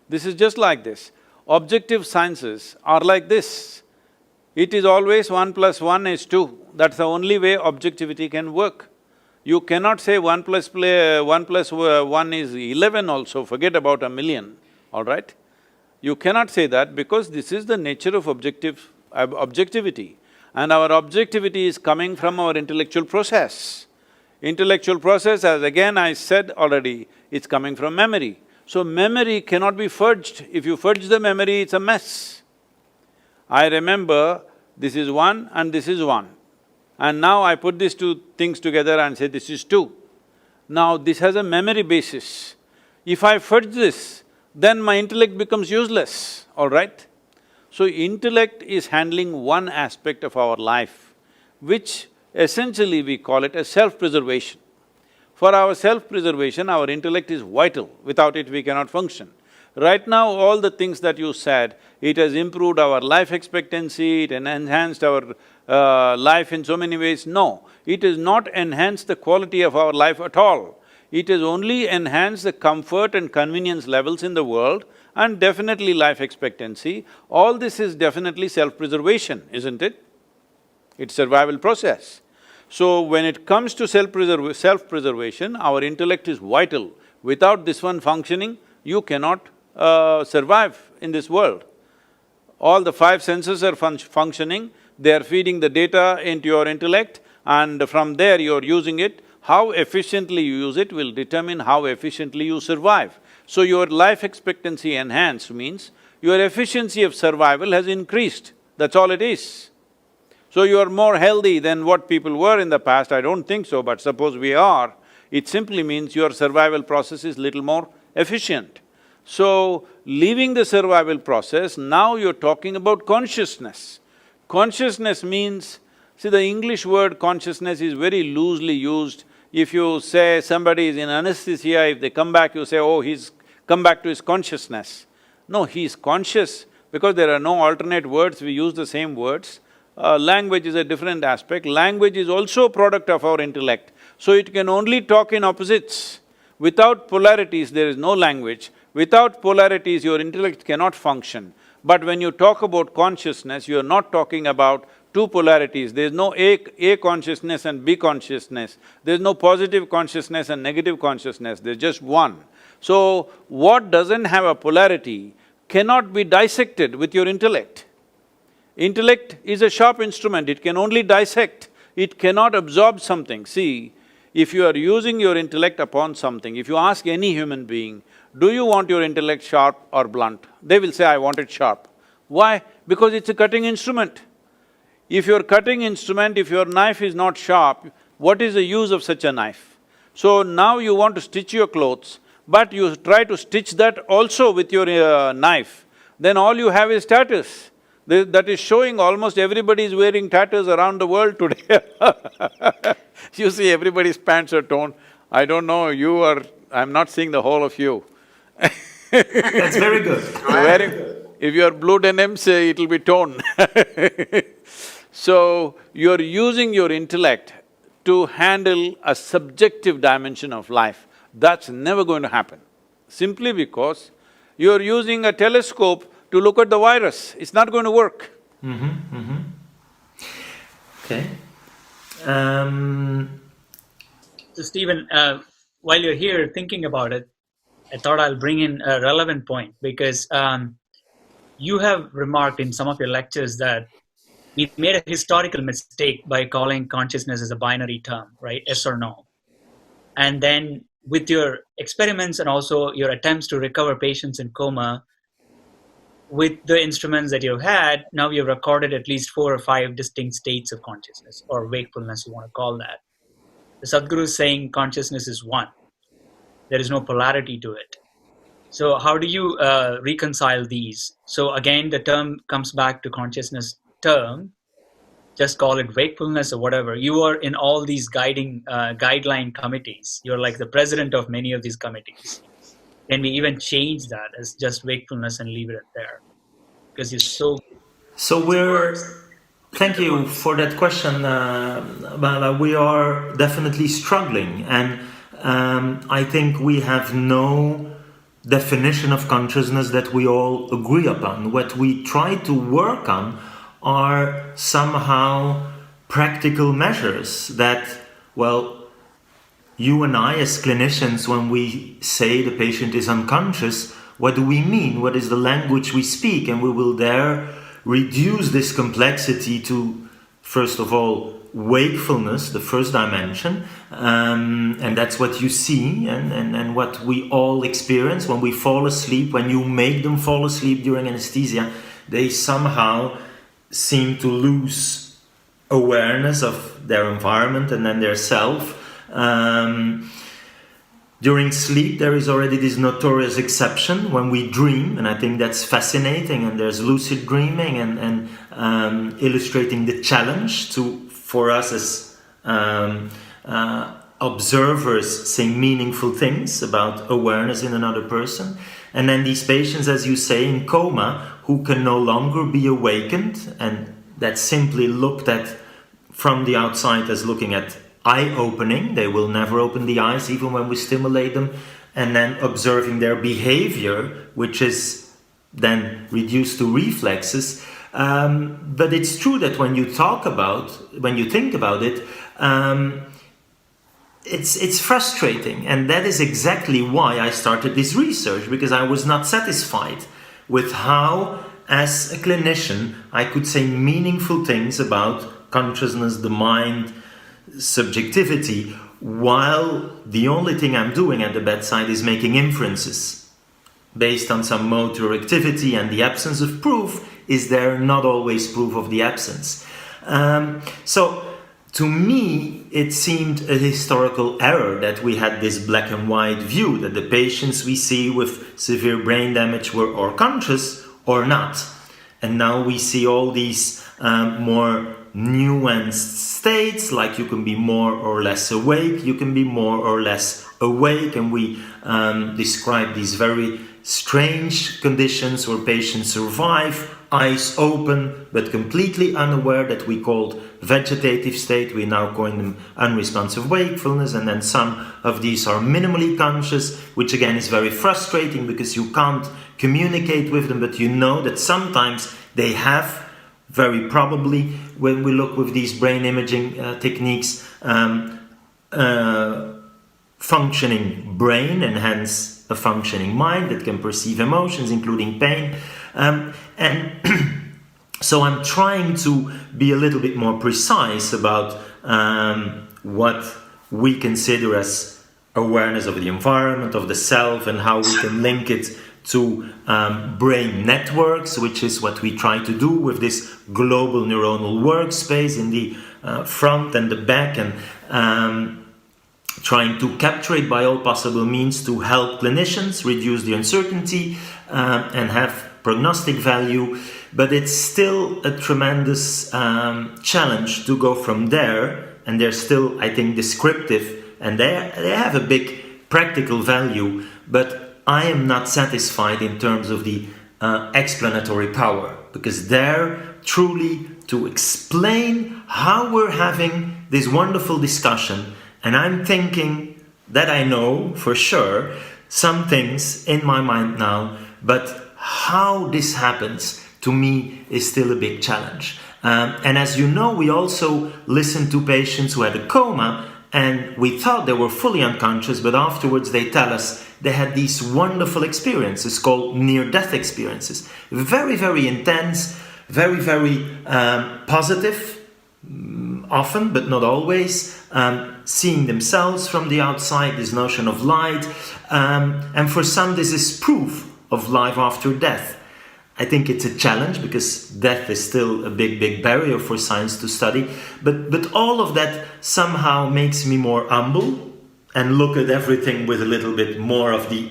This is just like this. Objective sciences are like this. It is always 1 + 1 is 2. That's the only way objectivity can work. You cannot say 1 + 1 is 11 also, forget about a million. all right? You cannot say that because this is the nature of objectivity. And our objectivity is coming from our intellectual process. Intellectual process, as again I said already, it's coming from memory. So memory cannot be fudged. If you fudge the memory, it's a mess. I remember this is one and this is one. And now I put these two things together and say this is two. Now this has a memory basis. If I fudge this, then my intellect becomes useless, all right? So intellect is handling one aspect of our life, which essentially we call it as self-preservation. For our self-preservation, our intellect is vital. Without it, we cannot function. Right now, all the things that you said, it has improved our life expectancy, it enhanced our life in so many ways. No, it has not enhanced the quality of our life at all. It has only enhanced the comfort and convenience levels in the world and definitely life expectancy. All this is definitely self-preservation, isn't it? It's survival process. So when it comes to self-preservation, our intellect is vital. Without this one functioning, you cannot survive in this world. All the five senses are functioning, they are feeding the data into your intellect and from there you're using it. How efficiently you use it will determine how efficiently you survive. So your life expectancy enhanced means your efficiency of survival has increased, that's all it is. So you are more healthy than what people were in the past, I don't think so, but suppose we are, it simply means your survival process is little more efficient. So, leaving the survival process, now you're talking about consciousness. Consciousness means, see the English word consciousness is very loosely used. If you say somebody is in anesthesia, if they come back, you say, oh, he's come back to his consciousness. No, he's conscious because there are no alternate words, we use the same words. Language is a different aspect. Language is also a product of our intellect. So it can only talk in opposites. Without polarities, there is no language. Without polarities, your intellect cannot function. But when you talk about consciousness, you are not talking about two polarities. There is no A consciousness and B consciousness. There is no positive consciousness and negative consciousness, there's just one. So, what doesn't have a polarity cannot be dissected with your intellect. Intellect is a sharp instrument, it can only dissect, it cannot absorb something. See, if you are using your intellect upon something, if you ask any human being, do you want your intellect sharp or blunt? They will say, I want it sharp. Why? Because it's a cutting instrument. If your cutting instrument, if your knife is not sharp, what is the use of such a knife? So now you want to stitch your clothes, but you try to stitch that also with your knife, then all you have is tatters. That is showing almost everybody is wearing tatters around the world today. You see everybody's pants are torn. I don't know, you are… I'm not seeing the whole of you. That's very good. If you are blue denims, it'll be torn. So, you're using your intellect to handle a subjective dimension of life. That's never going to happen. Simply because you're using a telescope to look at the virus, it's not going to work. Okay. So Stephen, while you're here thinking about it, I thought I'll bring in a relevant point because you have remarked in some of your lectures that we made a historical mistake by calling consciousness as a binary term, right? Yes or no. And then with your experiments and also your attempts to recover patients in coma, with the instruments that you've had, now you've recorded at least 4 or 5 distinct states of consciousness, or wakefulness, you want to call that. The SadhGuru is saying consciousness is one. There is no polarity to it. So how do you reconcile these? So again, the term comes back to consciousness term, just call it wakefulness or whatever. You are in all these guideline committees. You're like the president of many of these committees. Can we even change that as just wakefulness and leave it there? Because you're so… Thank you for that question, Bala. We are definitely struggling, and I think we have no definition of consciousness that we all agree upon. What we try to work on are somehow practical measures that, well, you and I as clinicians, when we say the patient is unconscious, what do we mean, what is the language we speak, and we will there reduce this complexity to, first of all, wakefulness, the first dimension, and that's what you see and what we all experience when we fall asleep. When you make them fall asleep during anesthesia, they somehow seem to lose awareness of their environment and then their self. During sleep, there is already this notorious exception when we dream, and I think that's fascinating. And there's lucid dreaming and illustrating the challenge for us as observers saying meaningful things about awareness in another person. And then these patients, as you say, in coma, who can no longer be awakened, and that's simply looked at from the outside as looking at eye-opening. They will never open the eyes even when we stimulate them, and then observing their behavior, which is then reduced to reflexes. But it's true that when you think about it, it's frustrating, and that is exactly why I started this research, because I was not satisfied with how, as a clinician, I could say meaningful things about consciousness, the mind, subjectivity, while the only thing I'm doing at the bedside is making inferences based on some motor activity, and the absence of proof is there not always proof of the absence. So to me, it seemed a historical error that we had this black and white view, that the patients we see with severe brain damage were or conscious or not. And now we see all these more nuanced states, like you can be more or less awake, you can be more or less awake, and we describe these very strange conditions where patients survive, eyes open but completely unaware, that we called vegetative state. We now call them unresponsive wakefulness, and then some of these are minimally conscious, which again is very frustrating because you can't communicate with them, but you know that sometimes they have, very probably, when we look with these brain imaging techniques, functioning brain, and hence a functioning mind that can perceive emotions, including pain. And so I'm trying to be a little bit more precise about what we consider as awareness of the environment, of the self, and how we can link it to brain networks, which is what we try to do with this global neuronal workspace in the front and the back, and trying to capture it by all possible means to help clinicians reduce the uncertainty and have prognostic value. But it's still a tremendous challenge to go from there, and they're still, I think, descriptive, and they have a big practical value, but I am not satisfied in terms of the explanatory power, because they're truly to explain how we're having this wonderful discussion. And I'm thinking that I know for sure some things in my mind now, but how this happens to me is still a big challenge. And as you know, we also listened to patients who had a coma, and we thought they were fully unconscious, but afterwards they tell us they had these wonderful experiences called near-death experiences. Very, very intense, very, very positive, often, but not always, seeing themselves from the outside, this notion of light, and for some this is proof of life after death. I think it's a challenge because death is still a big, big barrier for science to study, but all of that somehow makes me more humble and look at everything with a little bit more of the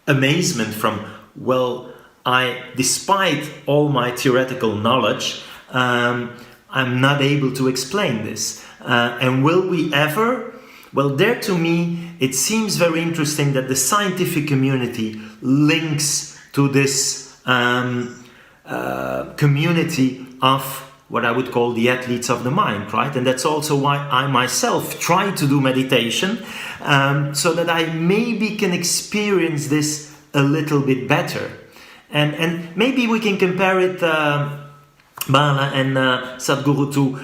amazement from, well, despite all my theoretical knowledge, I'm not able to explain this. And will we ever? Well, there to me, it seems very interesting that the scientific community links to this community of what I would call the athletes of the mind, right? And that's also why I myself try to do meditation, so that I maybe can experience this a little bit better. And maybe we can compare it, Bala and SadhGuru, to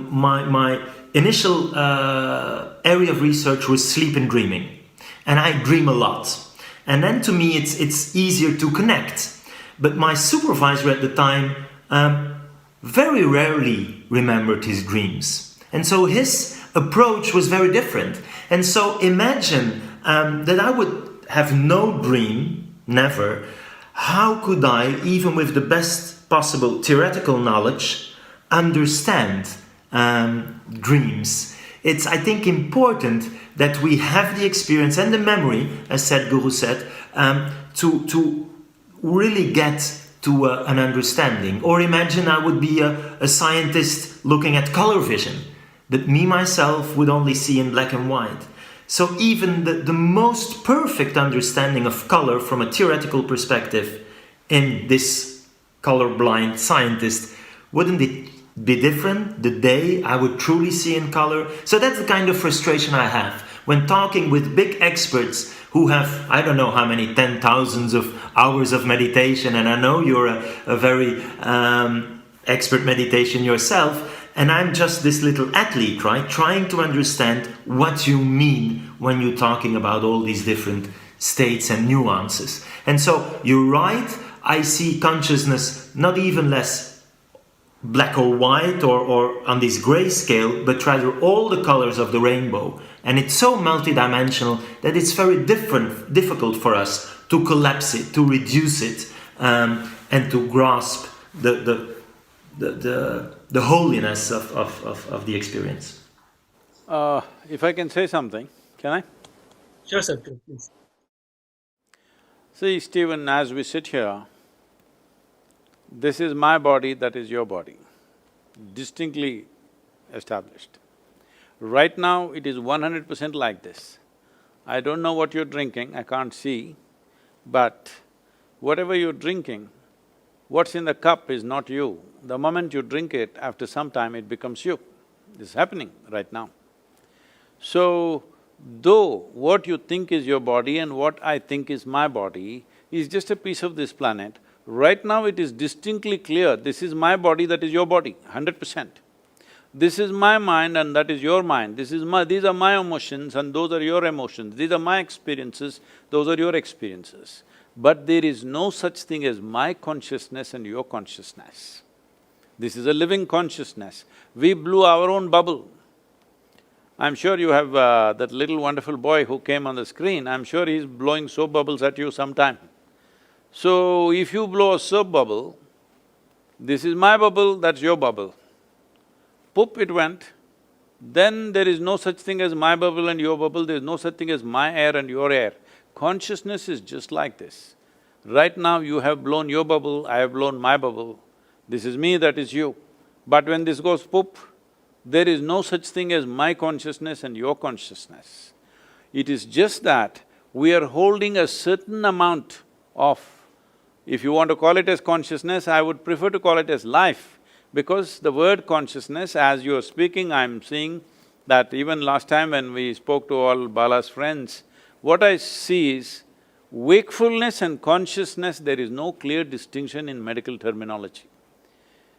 my initial area of research was sleep and dreaming. And I dream a lot. And then to me it's easier to connect. But my supervisor at the time very rarely remembered his dreams. And so his approach was very different. And so imagine that I would have no dream, never. How could I, even with the best possible theoretical knowledge, understand dreams? It's, I think, important that we have the experience and the memory, as SadhGuru said, to really get to an understanding. Or imagine I would be a scientist looking at color vision, that me myself would only see in black and white. So even the most perfect understanding of color from a theoretical perspective in this colorblind scientist, wouldn't it be different the day I would truly see in color? So that's the kind of frustration I have when talking with big experts who have, I don't know how many 10,000s of hours of meditation, and I know you're a very expert meditation yourself, and I'm just this little athlete, right? Trying to understand what you mean when you're talking about all these different states and nuances. And so you're right, I see consciousness not even less black or white or on this gray scale, but rather all the colors of the rainbow. And it's so multidimensional that it's very difficult for us to collapse it, to reduce it, and to grasp the holiness of the experience. If I can say something, can I? Sure, Sadhguru, please. See, Stephen, as we sit here, this is my body, that is your body, distinctly established. Right now, it is 100% like this. I don't know what you're drinking, I can't see, but whatever you're drinking, what's in the cup is not you. The moment you drink it, after some time it becomes you. This is happening right now. So, though what you think is your body and what I think is my body is just a piece of this planet, right now it is distinctly clear, this is my body, that is your body, 100%. This is my mind and that is your mind, these are my emotions and those are your emotions, these are my experiences, those are your experiences. But there is no such thing as my consciousness and your consciousness. This is a living consciousness. We blew our own bubble. I'm sure you have that little wonderful boy who came on the screen, I'm sure he's blowing soap bubbles at you sometime. So, if you blow a soap bubble, this is my bubble, that's your bubble. Poop, it went. Then there is no such thing as my bubble and your bubble, there is no such thing as my air and your air. Consciousness is just like this. Right now you have blown your bubble, I have blown my bubble. This is me, that is you. But when this goes poop, there is no such thing as my consciousness and your consciousness. It is just that we are holding a certain amount of, if you want to call it as consciousness, I would prefer to call it as life, because the word consciousness, as you are speaking, I'm seeing that even last time when we spoke to all Bala's friends, what I see is wakefulness and consciousness, there is no clear distinction in medical terminology.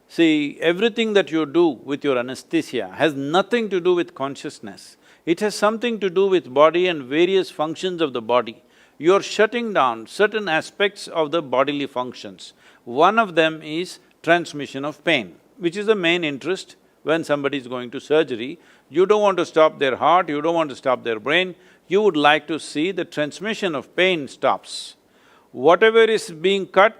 See, everything that you do with your anesthesia has nothing to do with consciousness. It has something to do with body and various functions of the body. You're shutting down certain aspects of the bodily functions. One of them is transmission of pain, which is the main interest when somebody is going to surgery. You don't want to stop their heart, you don't want to stop their brain, you would like to see the transmission of pain stops. Whatever is being cut,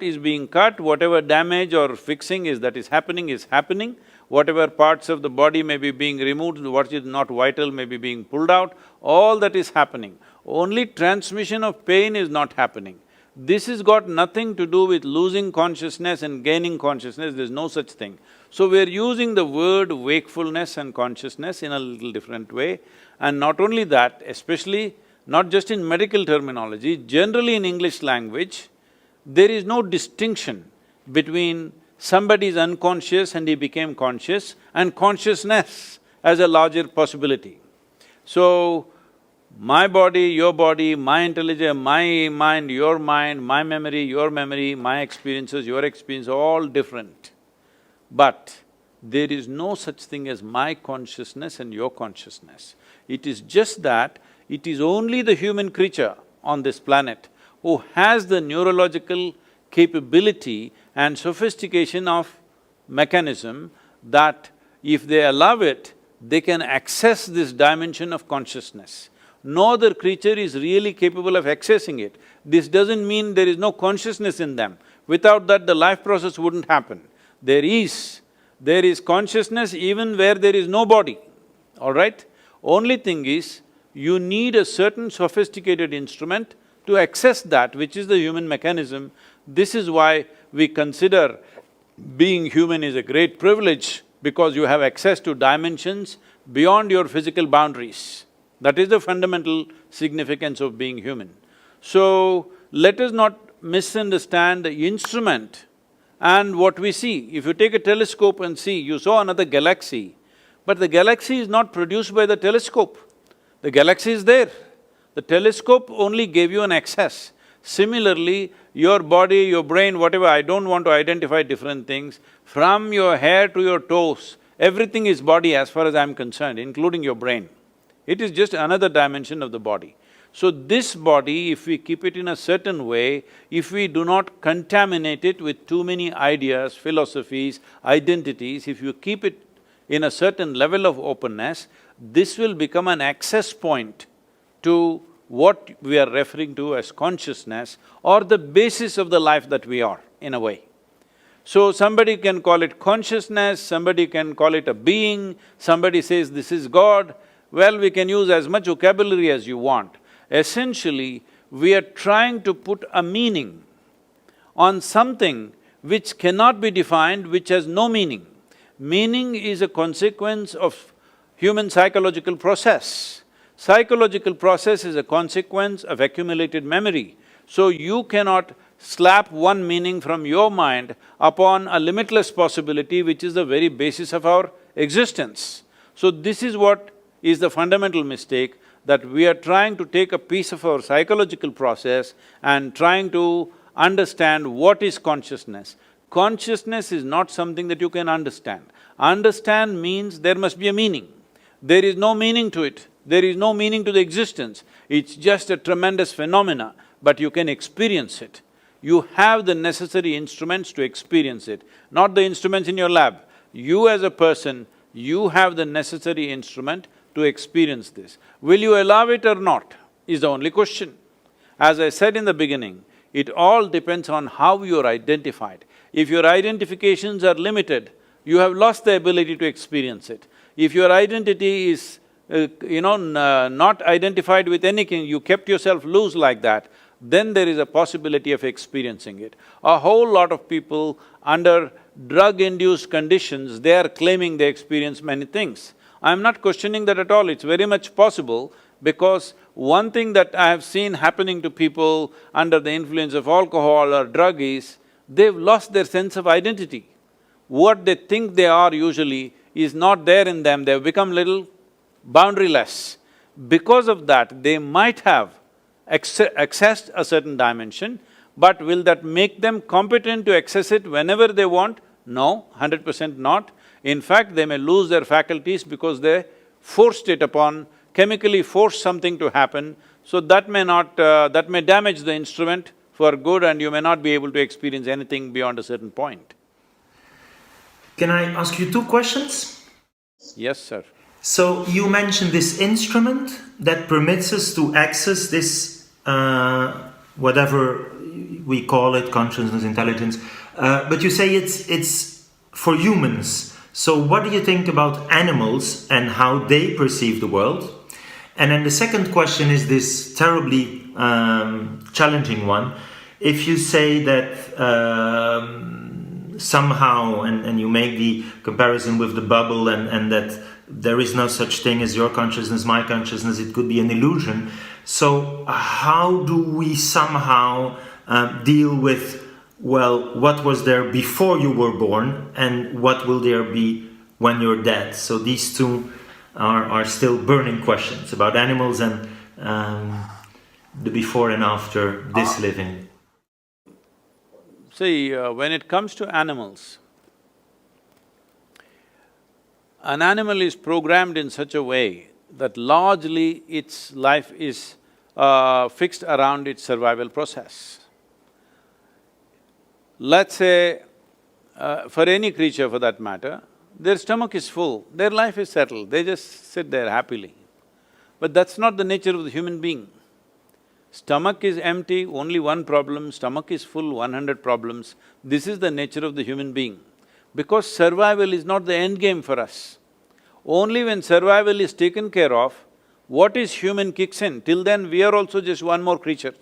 whatever damage or fixing is happening, whatever parts of the body may be being removed, what is not vital may be being pulled out, all that is happening. Only transmission of pain is not happening. This has got nothing to do with losing consciousness and gaining consciousness, there's no such thing. So we're using the word wakefulness and consciousness in a little different way. And not only that, especially not just in medical terminology, generally in English language, there is no distinction between somebody is unconscious and he became conscious and consciousness as a larger possibility. So, my body, my intelligence, my mind, my memory, your memory, my experiences, your experience, all different. But there is no such thing as my consciousness and your consciousness. It is just that it is only the human creature on this planet who has the neurological capability and sophistication of mechanism that if they allow it, they can access this dimension of consciousness. No other creature is really capable of accessing it. This doesn't mean there is no consciousness in them. Without that, the life process wouldn't happen. There is consciousness even where there is no body, all right? Only thing is, you need a certain sophisticated instrument to access that, which is the human mechanism. This is why we consider being human is a great privilege, because you have access to dimensions beyond your physical boundaries. That is the fundamental significance of being human. So, let us not misunderstand the instrument and what we see. If you take a telescope and see, you saw another galaxy, but the galaxy is not produced by the telescope. The galaxy is there. The telescope only gave you an access. Similarly, your body, your brain, whatever, I don't want to identify different things, from your hair to your toes, everything is body as far as I'm concerned, including your brain. It is just another dimension of the body. So this body, if we keep it in a certain way, if we do not contaminate it with too many ideas, philosophies, identities, if you keep it in a certain level of openness, this will become an access point to what we are referring to as consciousness or the basis of the life that we are, in a way. So somebody can call it consciousness, somebody can call it a being, somebody says this is God. Well, we can use as much vocabulary as you want. Essentially, we are trying to put a meaning on something which cannot be defined, which has no meaning. Meaning is a consequence of human psychological process. Psychological process is a consequence of accumulated memory. So you cannot slap one meaning from your mind upon a limitless possibility which is the very basis of our existence. So this is what is the fundamental mistake, that we are trying to take a piece of our psychological process and trying to understand what is consciousness. Consciousness is not something that you can understand. Understand means there must be a meaning. There is no meaning to it, there is no meaning to the existence. It's just a tremendous phenomena, but you can experience it. You have the necessary instruments to experience it, not the instruments in your lab. You as a person, you have the necessary instrument to experience this. Will you allow it or not, is the only question. As I said in the beginning, it all depends on how you're identified. If your identifications are limited, you have lost the ability to experience it. If your identity is, not identified with anything, you kept yourself loose like that, then there is a possibility of experiencing it. A whole lot of people under drug-induced conditions, they are claiming they experience many things. I'm not questioning that at all, it's very much possible, because one thing that I have seen happening to people under the influence of alcohol or drug is, they've lost their sense of identity. What they think they are usually is not there in them, they've become little boundaryless. Because of that, they might have accessed a certain dimension, but will that make them competent to access it whenever they want? No, 100% not. In fact, they may lose their faculties because they forced it upon, chemically forced something to happen, so that may damage the instrument for good and you may not be able to experience anything beyond a certain point. Can I ask you two questions? Yes, sir. So you mentioned this instrument that permits us to access this, whatever we call it, consciousness, intelligence, but you say it's for humans. So what do you think about animals and how they perceive the world? And then the second question is this terribly challenging one. If you say that somehow, and you make the comparison with the bubble and that there is no such thing as your consciousness, my consciousness, it could be an illusion. So how do we somehow deal with, well, what was there before you were born and what will there be when you're dead? So these two are still burning questions about animals and the before and after this living. See, when it comes to animals, an animal is programmed in such a way that largely its life is fixed around its survival process. Let's say, for any creature for that matter, their stomach is full, their life is settled, they just sit there happily. But that's not the nature of the human being. Stomach is empty, only one problem, stomach is full, 100 problems. This is the nature of the human being. Because survival is not the end game for us. Only when survival is taken care of, what is human kicks in. Till then, we are also just one more creature.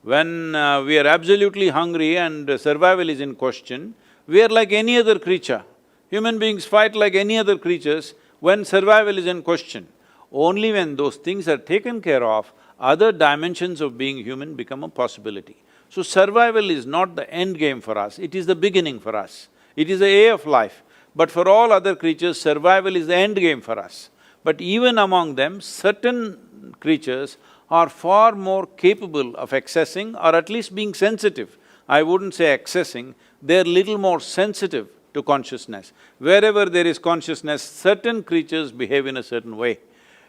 When we are absolutely hungry and survival is in question, we are like any other creature. Human beings fight like any other creatures when survival is in question. Only when those things are taken care of, other dimensions of being human become a possibility. So survival is not the end game for us, it is the beginning for us. It is the A of life. But for all other creatures, survival is the end game for us. But even among them, certain creatures are far more capable of accessing or at least being sensitive. I wouldn't say accessing, they're little more sensitive to consciousness. Wherever there is consciousness, certain creatures behave in a certain way.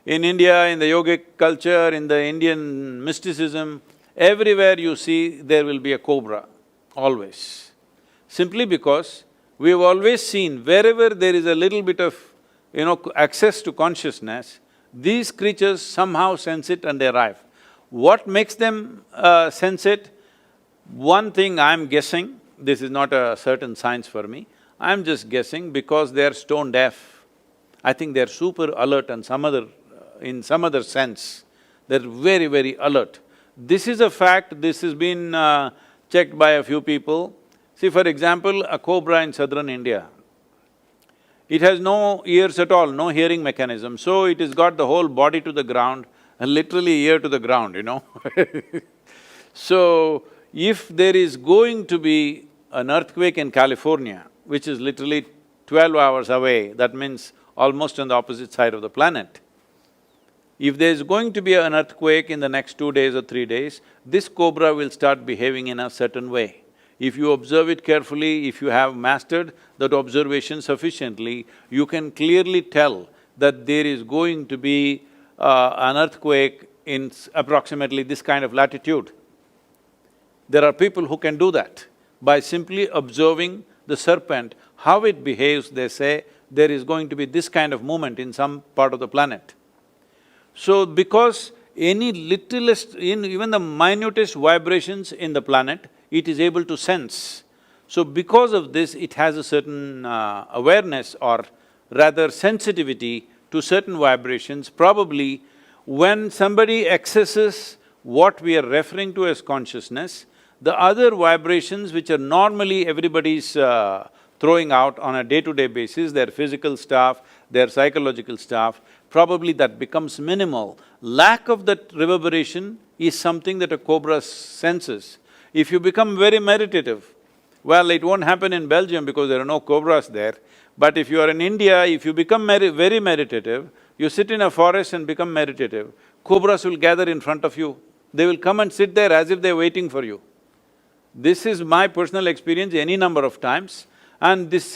In India, in the yogic culture, in the Indian mysticism, everywhere you see there will be a cobra, always. Simply because we've always seen wherever there is a little bit of, access to consciousness, these creatures somehow sense it and they arrive. What makes them sense it? One thing I'm guessing, this is not a certain science for me, I'm just guessing because they're stone deaf. I think they're super alert and in some other sense, they're very, very alert. This is a fact, this has been checked by a few people. See, for example, a cobra in southern India, it has no ears at all, no hearing mechanism, so it has got the whole body to the ground and literally ear to the ground, So, if there is going to be an earthquake in California, which is literally 12 hours away, that means almost on the opposite side of the planet, if there's going to be an earthquake in the next 2 days or 3 days, this cobra will start behaving in a certain way. If you observe it carefully, if you have mastered that observation sufficiently, you can clearly tell that there is going to be an earthquake in approximately this kind of latitude. There are people who can do that. By simply observing the serpent, how it behaves, they say, there is going to be this kind of movement in some part of the planet. So, because any littlest, even the minutest vibrations in the planet, it is able to sense. So, because of this, it has a certain awareness or rather sensitivity to certain vibrations. Probably when somebody accesses what we are referring to as consciousness, the other vibrations which are normally everybody's throwing out on a day-to-day basis, their physical stuff, their psychological stuff, probably that becomes minimal. Lack of that reverberation is something that a cobra senses. If you become very meditative, well, it won't happen in Belgium because there are no cobras there, but if you are in India, if you become very meditative, you sit in a forest and become meditative, cobras will gather in front of you. They will come and sit there as if they're waiting for you. This is my personal experience any number of times, and this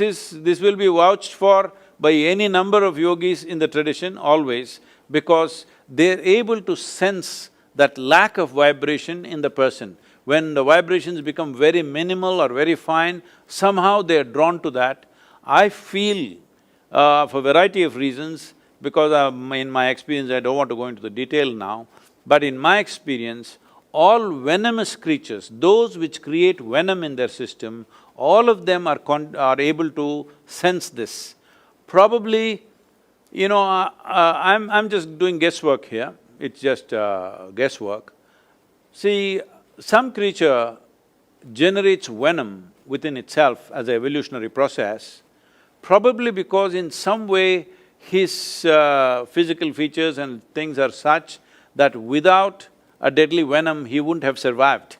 will be vouched for by any number of yogis in the tradition always, because they're able to sense that lack of vibration in the person. When the vibrations become very minimal or very fine, somehow they're drawn to that. I feel, for a variety of reasons, because in my experience, I don't want to go into the detail now, but in my experience, all venomous creatures, those which create venom in their system, all of them are able to sense this. Probably, I'm just doing guesswork here, it's just guesswork. See, some creature generates venom within itself as an evolutionary process, probably because in some way his physical features and things are such that without a deadly venom, he wouldn't have survived.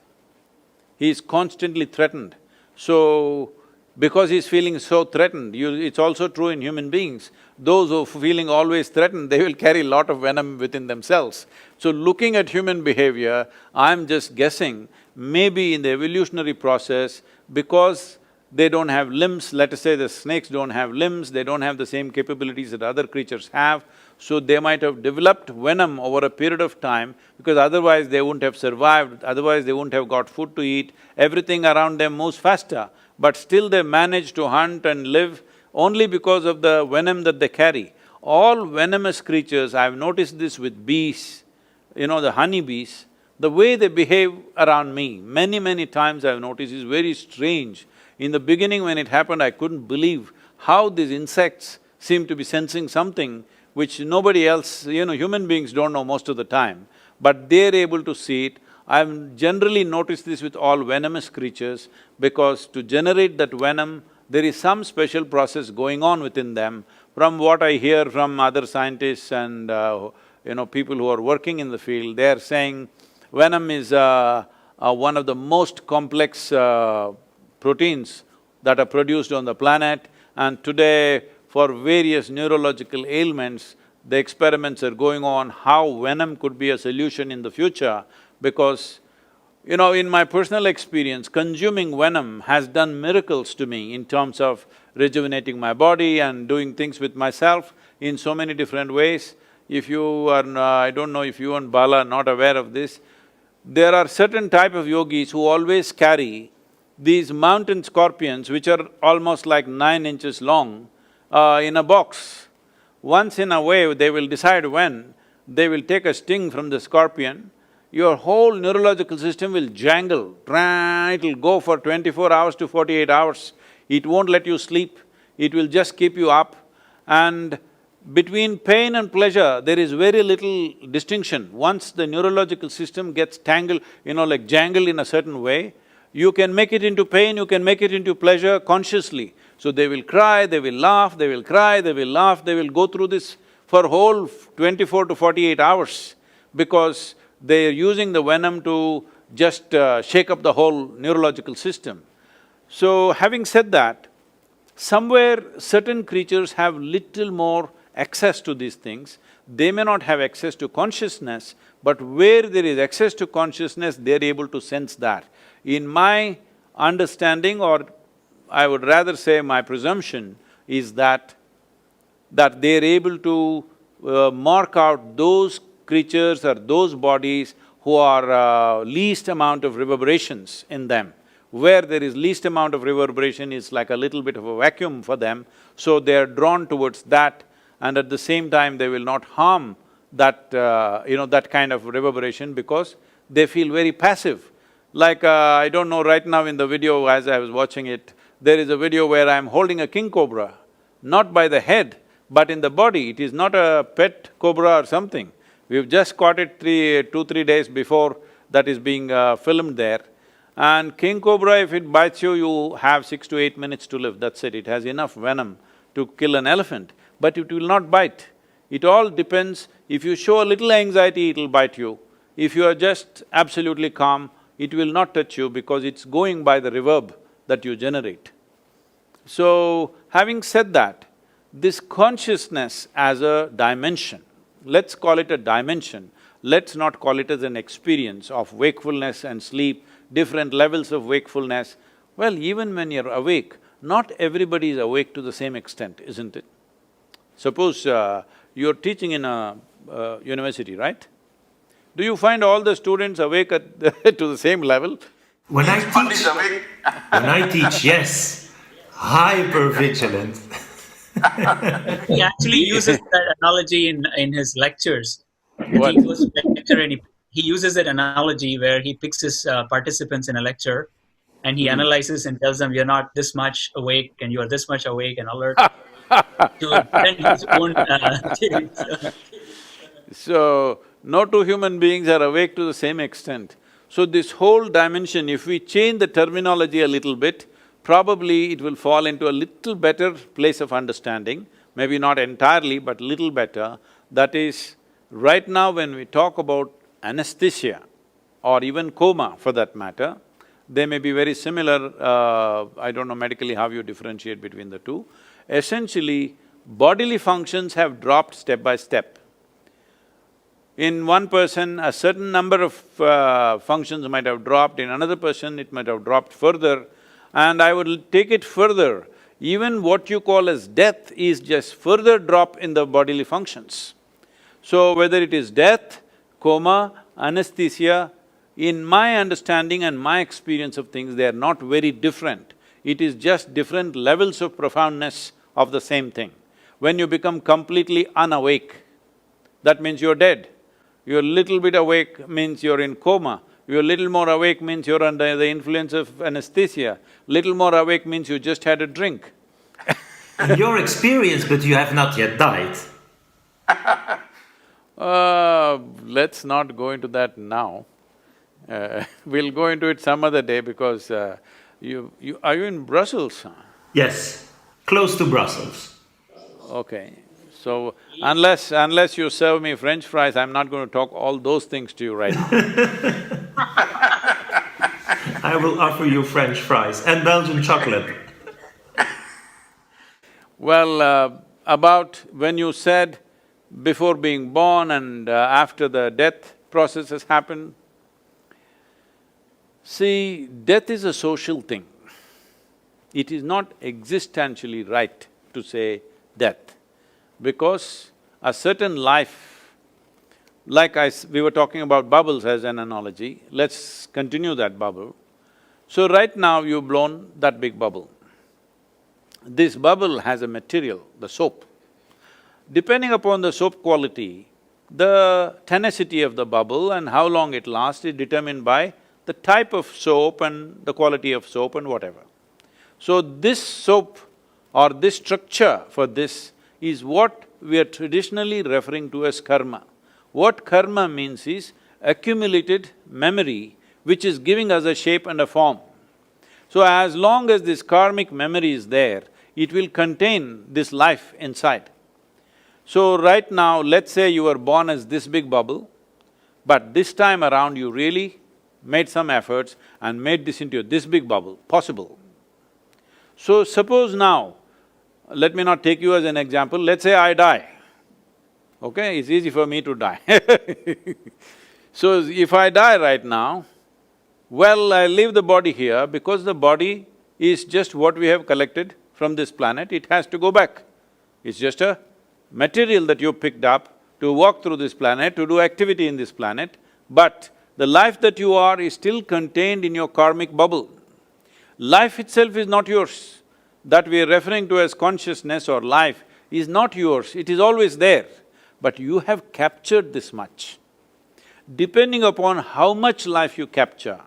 He is constantly threatened. So, because he's feeling so threatened, it's also true in human beings. Those who are feeling always threatened, they will carry a lot of venom within themselves. So looking at human behavior, I'm just guessing, maybe in the evolutionary process, because they don't have limbs, let us say the snakes don't have limbs, they don't have the same capabilities that other creatures have, So they might have developed venom over a period of time because otherwise they wouldn't have survived, otherwise they wouldn't have got food to eat, everything around them moves faster. But still they manage to hunt and live only because of the venom that they carry. All venomous creatures, I've noticed this with bees, the honeybees, the way they behave around me, many times I've noticed is very strange. In the beginning when it happened, I couldn't believe how these insects seem to be sensing something which nobody else, human beings don't know most of the time, but they're able to see it. I've generally noticed this with all venomous creatures because to generate that venom, there is some special process going on within them. From what I hear from other scientists and people who are working in the field, they are saying venom is one of the most complex proteins that are produced on the planet, and today for various neurological ailments, the experiments are going on how venom could be a solution in the future because, in my personal experience, consuming venom has done miracles to me in terms of rejuvenating my body and doing things with myself in so many different ways. If you are… I don't know if you and Bala are not aware of this, there are certain type of yogis who always carry these mountain scorpions which are almost like 9 inches long in a box. Once in a way, they will decide when, they will take a sting from the scorpion, your whole neurological system will jangle, it'll go for 24 hours to 48 hours. It won't let you sleep, it will just keep you up. And between pain and pleasure, there is very little distinction. Once the neurological system gets tangled, like jangled in a certain way, you can make it into pain, you can make it into pleasure consciously. So they will cry, they will laugh, they will cry, they will laugh, they will go through this for whole 24 to 48 hours because they are using the venom to just shake up the whole neurological system. So having said that, somewhere certain creatures have little more access to these things. They may not have access to consciousness, but where there is access to consciousness, they're able to sense that. In my understanding, or I would rather say my presumption, is that they're able to mark out those creatures or those bodies who are least amount of reverberations in them. Where there is least amount of reverberation is like a little bit of a vacuum for them, so they are drawn towards that, and at the same time they will not harm that, that kind of reverberation because they feel very passive. Like, I don't know, right now in the video as I was watching it, there is a video where I'm holding a king cobra, not by the head, but in the body. It is not a pet cobra or something. We've just caught it 2-3 days before that is being filmed there. And king cobra, if it bites you, you have 6 to 8 minutes to live, that's it. It has enough venom to kill an elephant, but it will not bite. It all depends, if you show a little anxiety, it'll bite you. If you are just absolutely calm, it will not touch you because it's going by the reverb that you generate. So, having said that, this consciousness as a dimension, let's call it a dimension, let's not call it as an experience of wakefulness and sleep, different levels of wakefulness. Well, even when you're awake, not everybody is awake to the same extent, isn't it? Suppose you're teaching in a university, right? Do you find all the students awake at to the same level? When I teach, yes, hyper-vigilant. He actually uses that analogy in his lectures. What? He goes to a lecture and he uses that analogy where he picks his participants in a lecture and he analyzes and tells them, you're not this much awake and you're this much awake and alert to then his own So, no two human beings are awake to the same extent. So this whole dimension, if we change the terminology a little bit, probably it will fall into a little better place of understanding, maybe not entirely, but little better. That is, right now when we talk about anesthesia or even coma for that matter, they may be very similar, I don't know medically how you differentiate between the two. Essentially, bodily functions have dropped step by step. In one person, a certain number of functions might have dropped, in another person it might have dropped further. And I would take it further, even what you call as death is just further drop in the bodily functions. So whether it is death, coma, anesthesia, in my understanding and my experience of things, they are not very different. It is just different levels of profoundness of the same thing. When you become completely unawake, that means you're dead. You're little bit awake means you're in coma. You're little more awake means you're under the influence of anesthesia. Little more awake means you just had a drink. In your experience, but you have not yet died. Let's not go into that now. We'll go into it some other day because are you in Brussels? Yes, close to Brussels. Okay, so unless you serve me French fries, I'm not going to talk all those things to you right now. I will offer you French fries and Belgian chocolate. Well, about when you said before being born and after the death process has happened, see, death is a social thing. It is not existentially right to say death, because a certain life, like we were talking about bubbles as an analogy, let's continue that bubble. So right now you've blown that big bubble. This bubble has a material, the soap. Depending upon the soap quality, the tenacity of the bubble and how long it lasts is determined by the type of soap and the quality of soap and whatever. So this soap or this structure for this is what we are traditionally referring to as karma. What karma means is accumulated memory which is giving us a shape and a form. So as long as this karmic memory is there, it will contain this life inside. So right now, let's say you were born as this big bubble, but this time around you really made some efforts and made this into this big bubble, possible. So suppose now, let me not take you as an example, let's say I die, okay? It's easy for me to die So if I die right now, well, I leave the body here because the body is just what we have collected from this planet, it has to go back. It's just a material that you picked up to walk through this planet, to do activity in this planet, but the life that you are is still contained in your karmic bubble. Life itself is not yours. That we are referring to as consciousness or life is not yours, it is always there, but you have captured this much. Depending upon how much life you capture,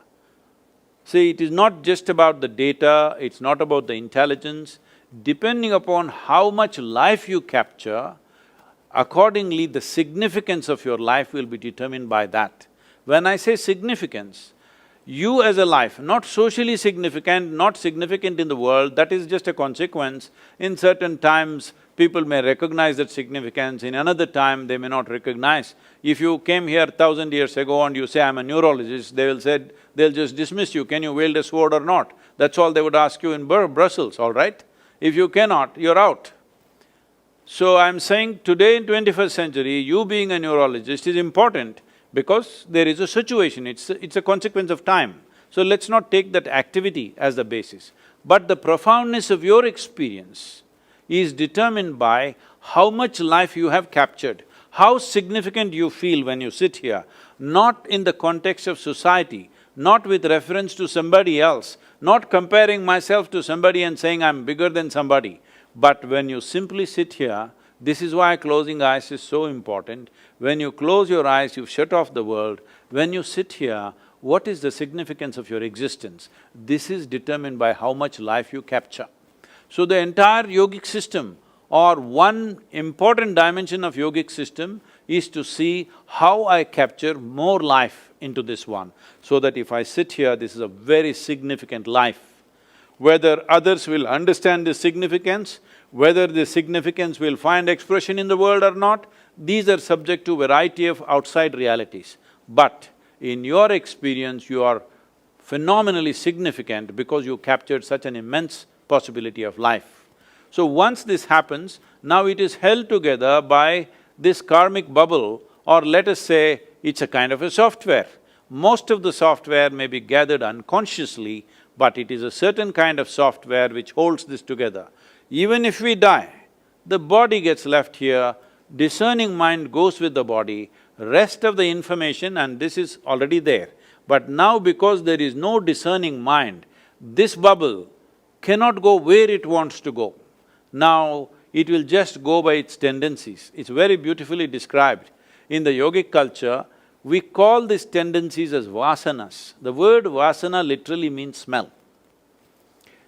see, it is not just about the data, it's not about the intelligence. Depending upon how much life you capture, accordingly the significance of your life will be determined by that. When I say significance, you as a life, not socially significant, not significant in the world, that is just a consequence. In certain times, people may recognize that significance, in another time they may not recognize. If you came here 1,000 years ago and you say, I'm a neurologist, they'll just dismiss you, can you wield a sword or not? That's all they would ask you in Brussels, all right? If you cannot, you're out. So I'm saying today in 21st century, you being a neurologist is important because there is a situation, it's a consequence of time. So let's not take that activity as the basis. But the profoundness of your experience is determined by how much life you have captured, how significant you feel when you sit here, not in the context of society, not with reference to somebody else, not comparing myself to somebody and saying I'm bigger than somebody, but when you simply sit here, this is why closing eyes is so important. When you close your eyes, you've shut off the world. When you sit here, what is the significance of your existence? This is determined by how much life you capture. So the entire yogic system or one important dimension of yogic system is to see how I capture more life into this one, so that if I sit here, this is a very significant life. Whether others will understand this significance, whether this significance will find expression in the world or not, these are subject to variety of outside realities. But in your experience, you are phenomenally significant because you captured such an immense possibility of life. So once this happens, now it is held together by this karmic bubble, or let us say it's a kind of a software. Most of the software may be gathered unconsciously, but it is a certain kind of software which holds this together. Even if we die, the body gets left here, discerning mind goes with the body, rest of the information, and this is already there. But now because there is no discerning mind, this bubble cannot go where it wants to go. Now, it will just go by its tendencies. It's very beautifully described. In the yogic culture, we call these tendencies as vasanas. The word vasana literally means smell.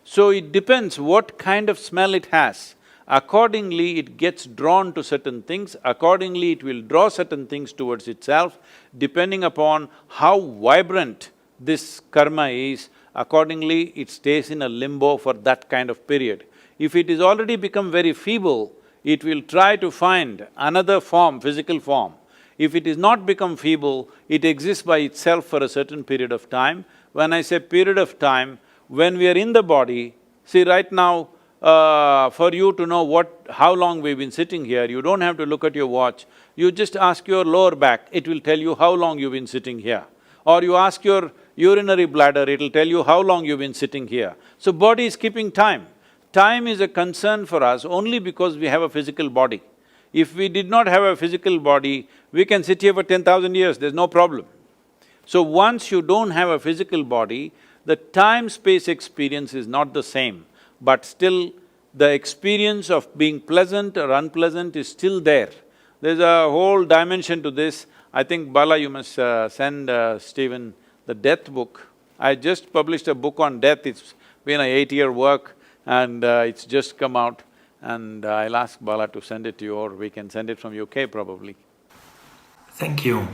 So it depends what kind of smell it has. Accordingly, it gets drawn to certain things, accordingly it will draw certain things towards itself, depending upon how vibrant this karma is, accordingly it stays in a limbo for that kind of period. If it is already become very feeble, it will try to find another form, physical form. If it is not become feeble, it exists by itself for a certain period of time. When I say period of time, when we are in the body, see right now, for you to know how long we've been sitting here, you don't have to look at your watch. You just ask your lower back, it will tell you how long you've been sitting here. Or you ask your urinary bladder, it'll tell you how long you've been sitting here. So body is keeping time. Time is a concern for us only because we have a physical body. If we did not have a physical body, we can sit here for 10,000 years, there's no problem. So once you don't have a physical body, the time-space experience is not the same, but still the experience of being pleasant or unpleasant is still there. There's a whole dimension to this. I think Bala, you must send Stephen the death book. I just published a book on death, it's been an 8-year work and it's just come out, and I'll ask Bala to send it to you, or we can send it from UK probably. Thank you.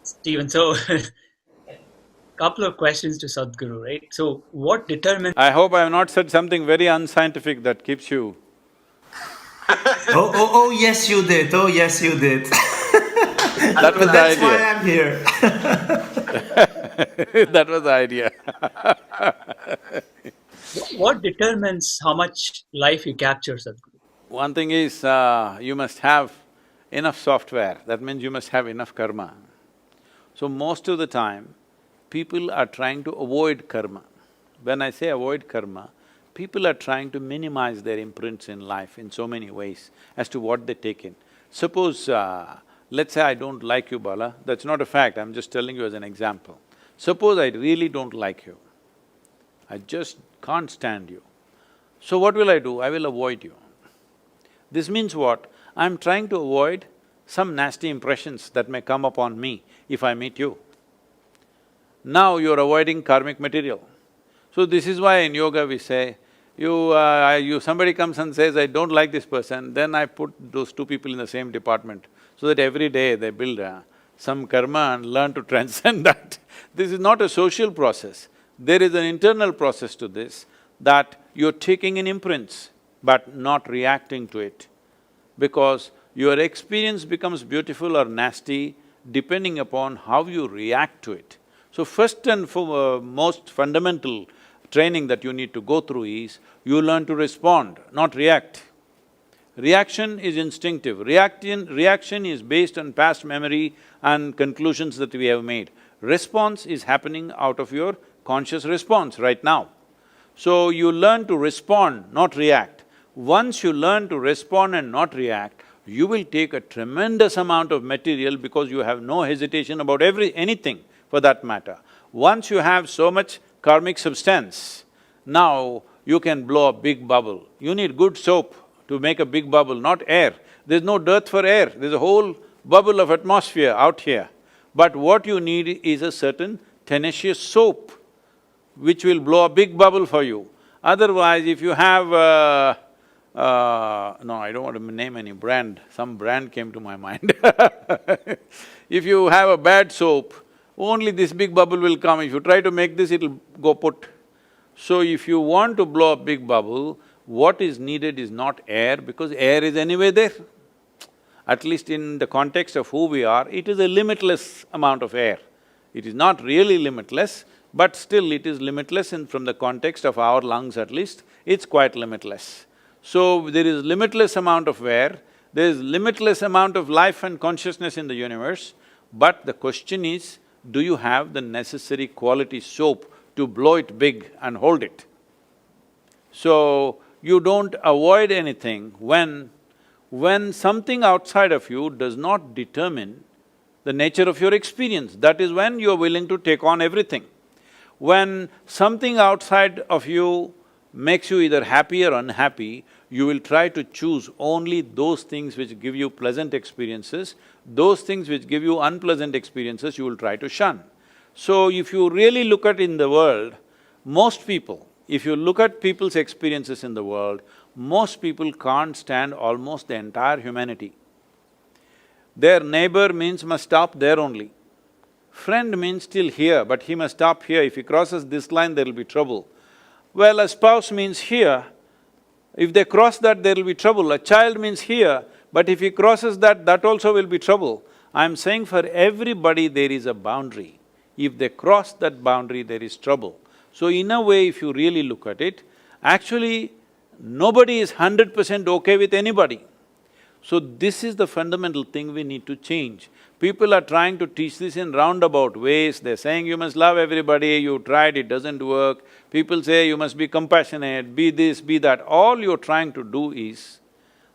Stephen, so couple of questions to SadhGuru, right? So what determines… I hope I have not said something very unscientific that keeps you… Oh, yes you did, oh, yes you did. That was the idea. That's why I'm here. That was the idea. What determines how much life you capture, SadhGuru? One thing is, you must have enough software, that means you must have enough karma. So most of the time, people are trying to avoid karma. When I say avoid karma, people are trying to minimize their imprints in life in so many ways as to what they take in. Suppose, let's say I don't like you, Bala, that's not a fact, I'm just telling you as an example. Suppose I really don't like you, I just can't stand you. So what will I do? I will avoid you. This means what? I'm trying to avoid some nasty impressions that may come upon me if I meet you. Now you're avoiding karmic material. So this is why in yoga we say, somebody comes and says, I don't like this person, then I put those two people in the same department, so that every day they build some karma and learn to transcend that. This is not a social process. There is an internal process to this, that you're taking in imprints, but not reacting to it. Because your experience becomes beautiful or nasty depending upon how you react to it. So first and most fundamental training that you need to go through is, you learn to respond, not react. Reaction is instinctive. Reaction is based on past memory and conclusions that we have made. Response is happening out of your conscious response right now. So you learn to respond, not react. Once you learn to respond and not react, you will take a tremendous amount of material because you have no hesitation about anything for that matter. Once you have so much karmic substance, now you can blow a big bubble. You need good soap to make a big bubble, not air. There's no dearth for air, there's a whole bubble of atmosphere out here. But what you need is a certain tenacious soap which will blow a big bubble for you. Otherwise, if you have no, I don't want to name any brand, some brand came to my mind. If you have a bad soap, only this big bubble will come. If you try to make this, it'll go put. So if you want to blow a big bubble, what is needed is not air, because air is anyway there. At least in the context of who we are, it is a limitless amount of air. It is not really limitless, but still it is limitless from the context of our lungs at least, it's quite limitless. So there is limitless amount of air, there is limitless amount of life and consciousness in the universe, but the question is, do you have the necessary quality soap to blow it big and hold it? So, you don't avoid anything when when something outside of you does not determine the nature of your experience, that is when you're willing to take on everything. When something outside of you makes you either happy or unhappy, you will try to choose only those things which give you pleasant experiences. Those things which give you unpleasant experiences, you will try to shun. So if you really look at in the world, most people, if you look at people's experiences in the world, most people can't stand almost the entire humanity. Their neighbor means must stop there only. Friend means still here, but he must stop here. If he crosses this line, there'll be trouble. Well, a spouse means here. If they cross that, there'll be trouble. A child means here, but if he crosses that, that also will be trouble. I'm saying for everybody there is a boundary. If they cross that boundary, there is trouble. So in a way, if you really look at it, actually nobody is 100% okay with anybody. So this is the fundamental thing we need to change. People are trying to teach this in roundabout ways. They're saying you must love everybody, you tried, it doesn't work. People say you must be compassionate, be this, be that. All you're trying to do is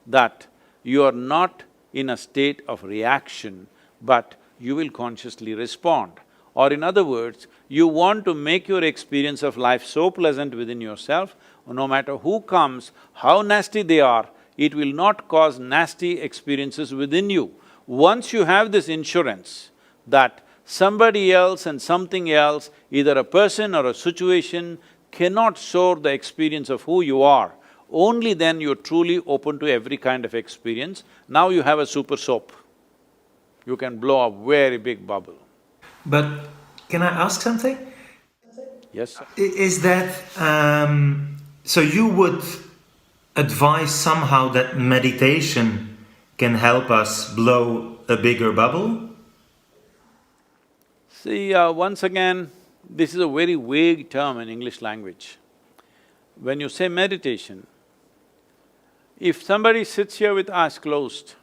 that you are not in a state of reaction, but you will consciously respond. Or in other words, you want to make your experience of life so pleasant within yourself, no matter who comes, how nasty they are, it will not cause nasty experiences within you. Once you have this insurance that somebody else and something else, either a person or a situation, cannot soar the experience of who you are, only then you're truly open to every kind of experience. Now you have a super soap. You can blow a very big bubble. But can I ask something? Yes, sir. Is that… so you would advise somehow that meditation can help us blow a bigger bubble? See, once again, this is a very vague term in English language. When you say meditation, if somebody sits here with eyes closed,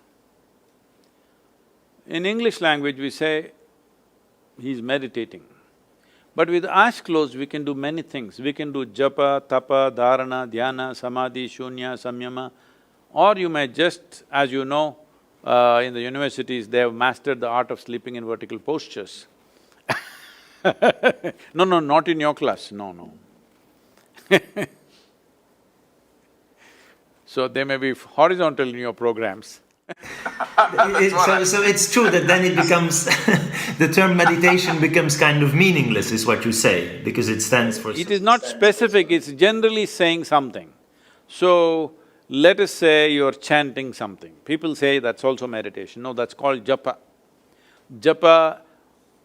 in English language we say, he's meditating. But with eyes closed, we can do many things. We can do japa, tapa, dharana, dhyana, samadhi, shunya, samyama. Or you may just, as you know, in the universities, they have mastered the art of sleeping in vertical postures. No, no, not in your class, no. So they may be horizontal in your programs. So it's true that then it becomes… the term meditation becomes kind of meaningless, is what you say, because it stands for… It is not specific, it's generally saying something. So, let us say you're chanting something. People say that's also meditation. No, that's called japa. Japa,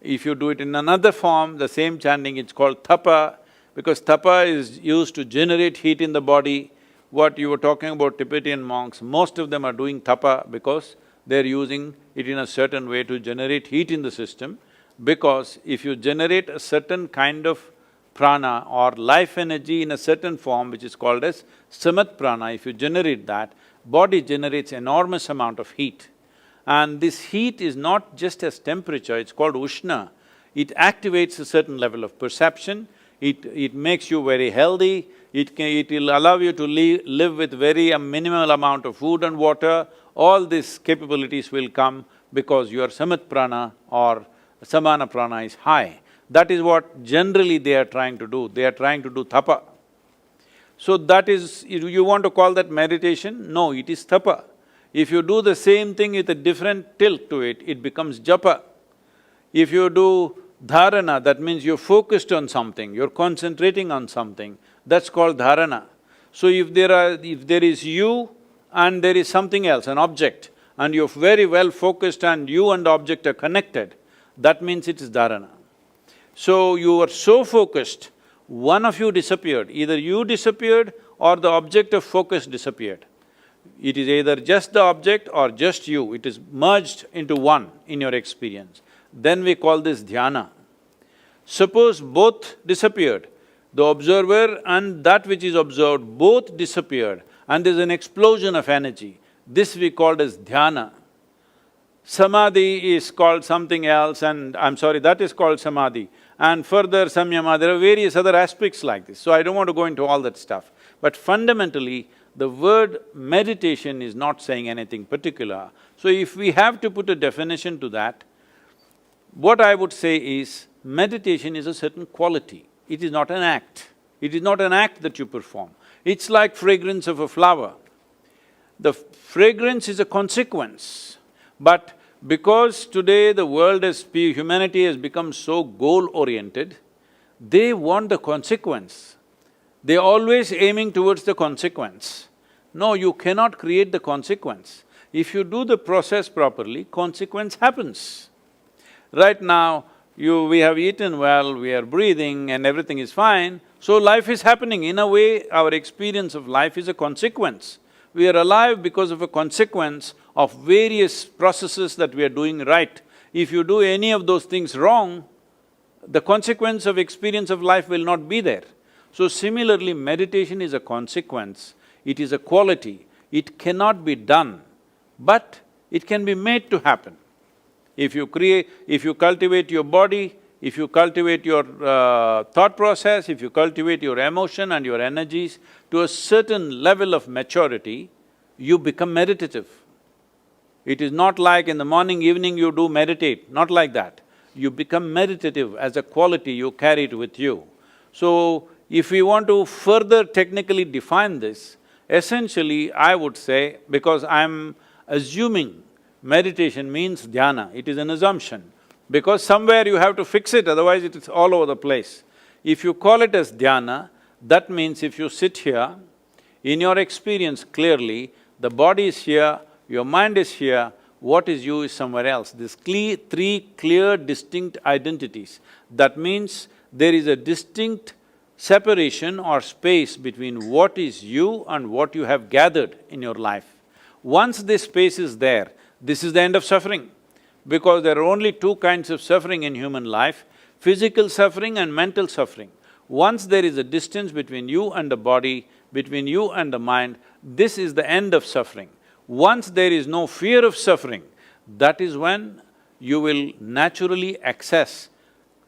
if you do it in another form, the same chanting, it's called tapa, because tapa is used to generate heat in the body. What you were talking about Tibetan monks, most of them are doing tapa because they're using it in a certain way to generate heat in the system, because if you generate a certain kind of prana or life energy in a certain form which is called as samat prana, if you generate that, body generates enormous amount of heat. And this heat is not just as temperature, it's called ushna. It activates a certain level of perception, it makes you very healthy, it will allow you to live with very minimal amount of food and water. All these capabilities will come because your samat prana or samana prana is high. That is what generally they are trying to do, they are trying to do tapa. So that is… you want to call that meditation? No, it is tapa. If you do the same thing with a different tilt to it, it becomes japa. If you do dharana, that means you're focused on something, you're concentrating on something, that's called dharana. So if there is you and there is something else, an object, and you're very well focused and you and the object are connected, that means it is dharana. So you were so focused, one of you disappeared, either you disappeared or the object of focus disappeared. It is either just the object or just you, it is merged into one in your experience. Then we call this dhyana. Suppose both disappeared, the observer and that which is observed both disappeared and there's an explosion of energy, this we called as dhyana. Samadhi is called something else and… that is called samadhi. And further samyama, there are various other aspects like this, so I don't want to go into all that stuff. But fundamentally, The word meditation is not saying anything particular. So if we have to put a definition to that, what I would say is, meditation is a certain quality, it is not an act. It is not an act that you perform. It's like fragrance of a flower. The fragrance is a consequence, but because today the world humanity has become so goal-oriented, they want the consequence. They're always aiming towards the consequence. No, you cannot create the consequence. If you do the process properly, consequence happens. Right now, we have eaten well, we are breathing and everything is fine, so life is happening. In a way, our experience of life is a consequence. We are alive because of a consequence of various processes that we are doing right. If you do any of those things wrong, the consequence of experience of life will not be there. So similarly, meditation is a consequence, it is a quality, it cannot be done, but it can be made to happen. If you cultivate your body, if you cultivate your thought process, if you cultivate your emotion and your energies to a certain level of maturity, you become meditative. It is not like in the morning, evening you do meditate, not like that. You become meditative as a quality, you carry it with you. So, if we want to further technically define this, essentially I would say, because I'm assuming meditation means dhyana, it is an assumption, because somewhere you have to fix it, otherwise it is all over the place. If you call it as dhyana, that means if you sit here, in your experience clearly, the body is here, your mind is here, what is you is somewhere else. These three clear, distinct identities. That means there is a distinct separation or space between what is you and what you have gathered in your life. Once this space is there, this is the end of suffering. Because there are only two kinds of suffering in human life, physical suffering and mental suffering. Once there is a distance between you and the body, between you and the mind, this is the end of suffering. Once there is no fear of suffering, that is when you will naturally access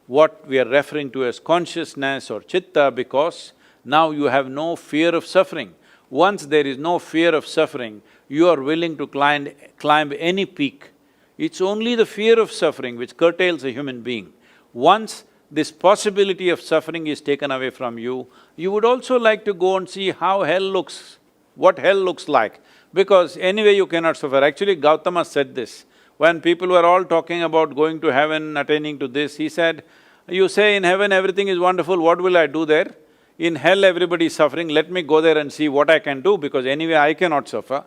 what we are referring to as consciousness or chitta, because now you have no fear of suffering. Once there is no fear of suffering, you are willing to climb any peak. It's only the fear of suffering which curtails a human being. Once this possibility of suffering is taken away from you, you would also like to go and see how hell looks, what hell looks like, because anyway you cannot suffer. Actually, Gautama said this. When people were all talking about going to heaven, attaining to this, he said, you say in heaven everything is wonderful, what will I do there? In hell everybody is suffering, let me go there and see what I can do, because anyway I cannot suffer.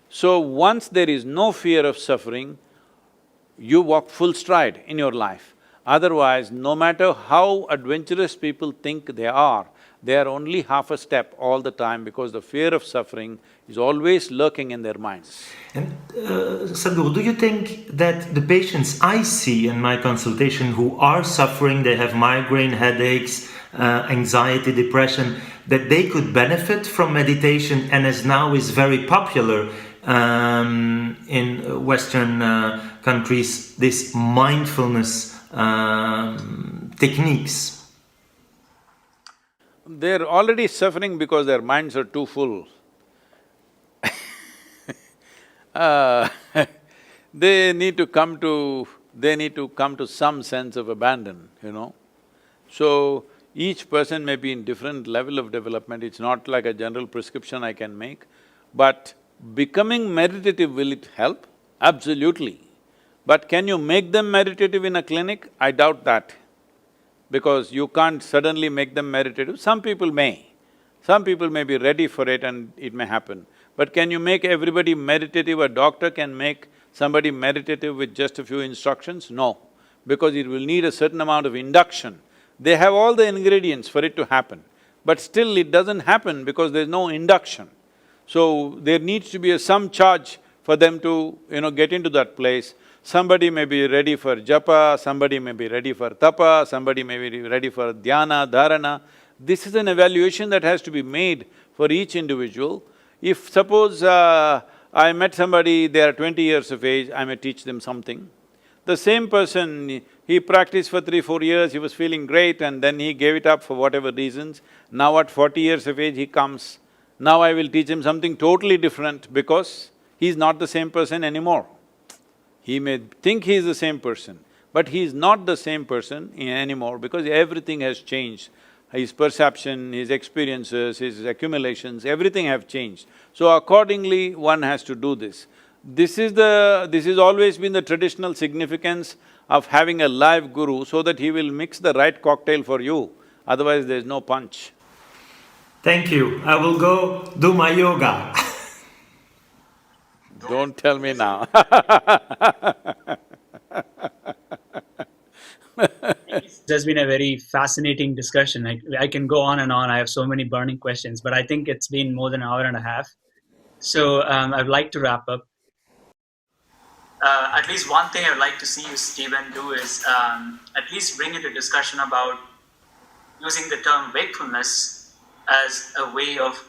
So once there is no fear of suffering, you walk full stride in your life. Otherwise, no matter how adventurous people think they are only half a step all the time, because the fear of suffering is always lurking in their minds. And SadhGuru, do you think that the patients I see in my consultation who are suffering, they have migraine, headaches, anxiety, depression, that they could benefit from meditation, and as now is very popular in Western countries, this mindfulness techniques? They're already suffering because their minds are too full. They need to come to some sense of abandon, you know. So, each person may be in different level of development, it's not like a general prescription I can make, but becoming meditative, will it help? Absolutely. But can you make them meditative in a clinic? I doubt that, because you can't suddenly make them meditative. Some people may be ready for it and it may happen. But can you make everybody meditative? A doctor can make somebody meditative with just a few instructions? No, because it will need a certain amount of induction. They have all the ingredients for it to happen, but still it doesn't happen because there's no induction. So there needs to be some charge for them to, get into that place. Somebody may be ready for japa, somebody may be ready for tapa, somebody may be ready for dhyana, dharana. This is an evaluation that has to be made for each individual. If suppose I met somebody, they are 20 years of age, I may teach them something. The same person, he practiced for 3-4 years, he was feeling great and then he gave it up for whatever reasons. Now at 40 years of age, he comes Now I will teach him something totally different because he's not the same person anymore. He may think he is the same person, but he is not the same person anymore because everything has changed. His perception, his experiences, his accumulations, everything have changed. So accordingly, one has to do this. This is always been the traditional significance of having a live guru so that he will mix the right cocktail for you, otherwise there's no punch. Thank you. I will go do my yoga. Don't tell me now. There's been a very fascinating discussion. I can go on and on. I have so many burning questions, but I think it's been more than an hour and a half. So I'd like to wrap up. At least one thing I'd like to see you, Stephen, do is at least bring into discussion about using the term wakefulness as a way of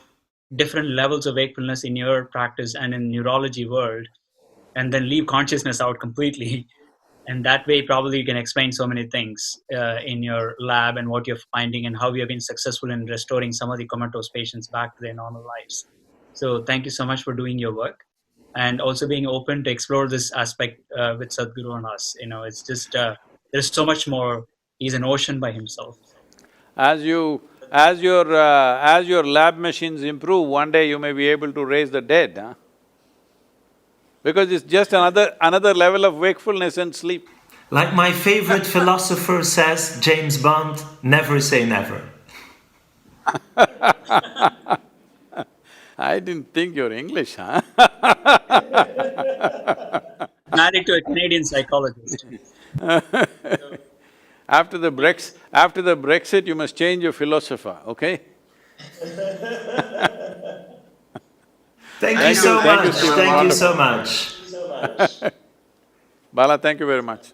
different levels of wakefulness in your practice and in neurology world, and then leave consciousness out completely. And that way, probably you can explain so many things in your lab and what you're finding and how you have been successful in restoring some of the comatose patients back to their normal lives. So thank you so much for doing your work and also being open to explore this aspect with SadhGuru and us. It's just, there's so much more. He's an ocean by himself. As your lab machines improve, one day you may be able to raise the dead, huh? Because it's just another level of wakefulness and sleep. Like my favorite philosopher says, James Bond, never say never. I didn't think you're English, huh? Married to a Canadian psychologist. After the Brexit, you must change your philosopher, okay? Thank you so much. Stephen. Thank you so much. Bala, thank you very much.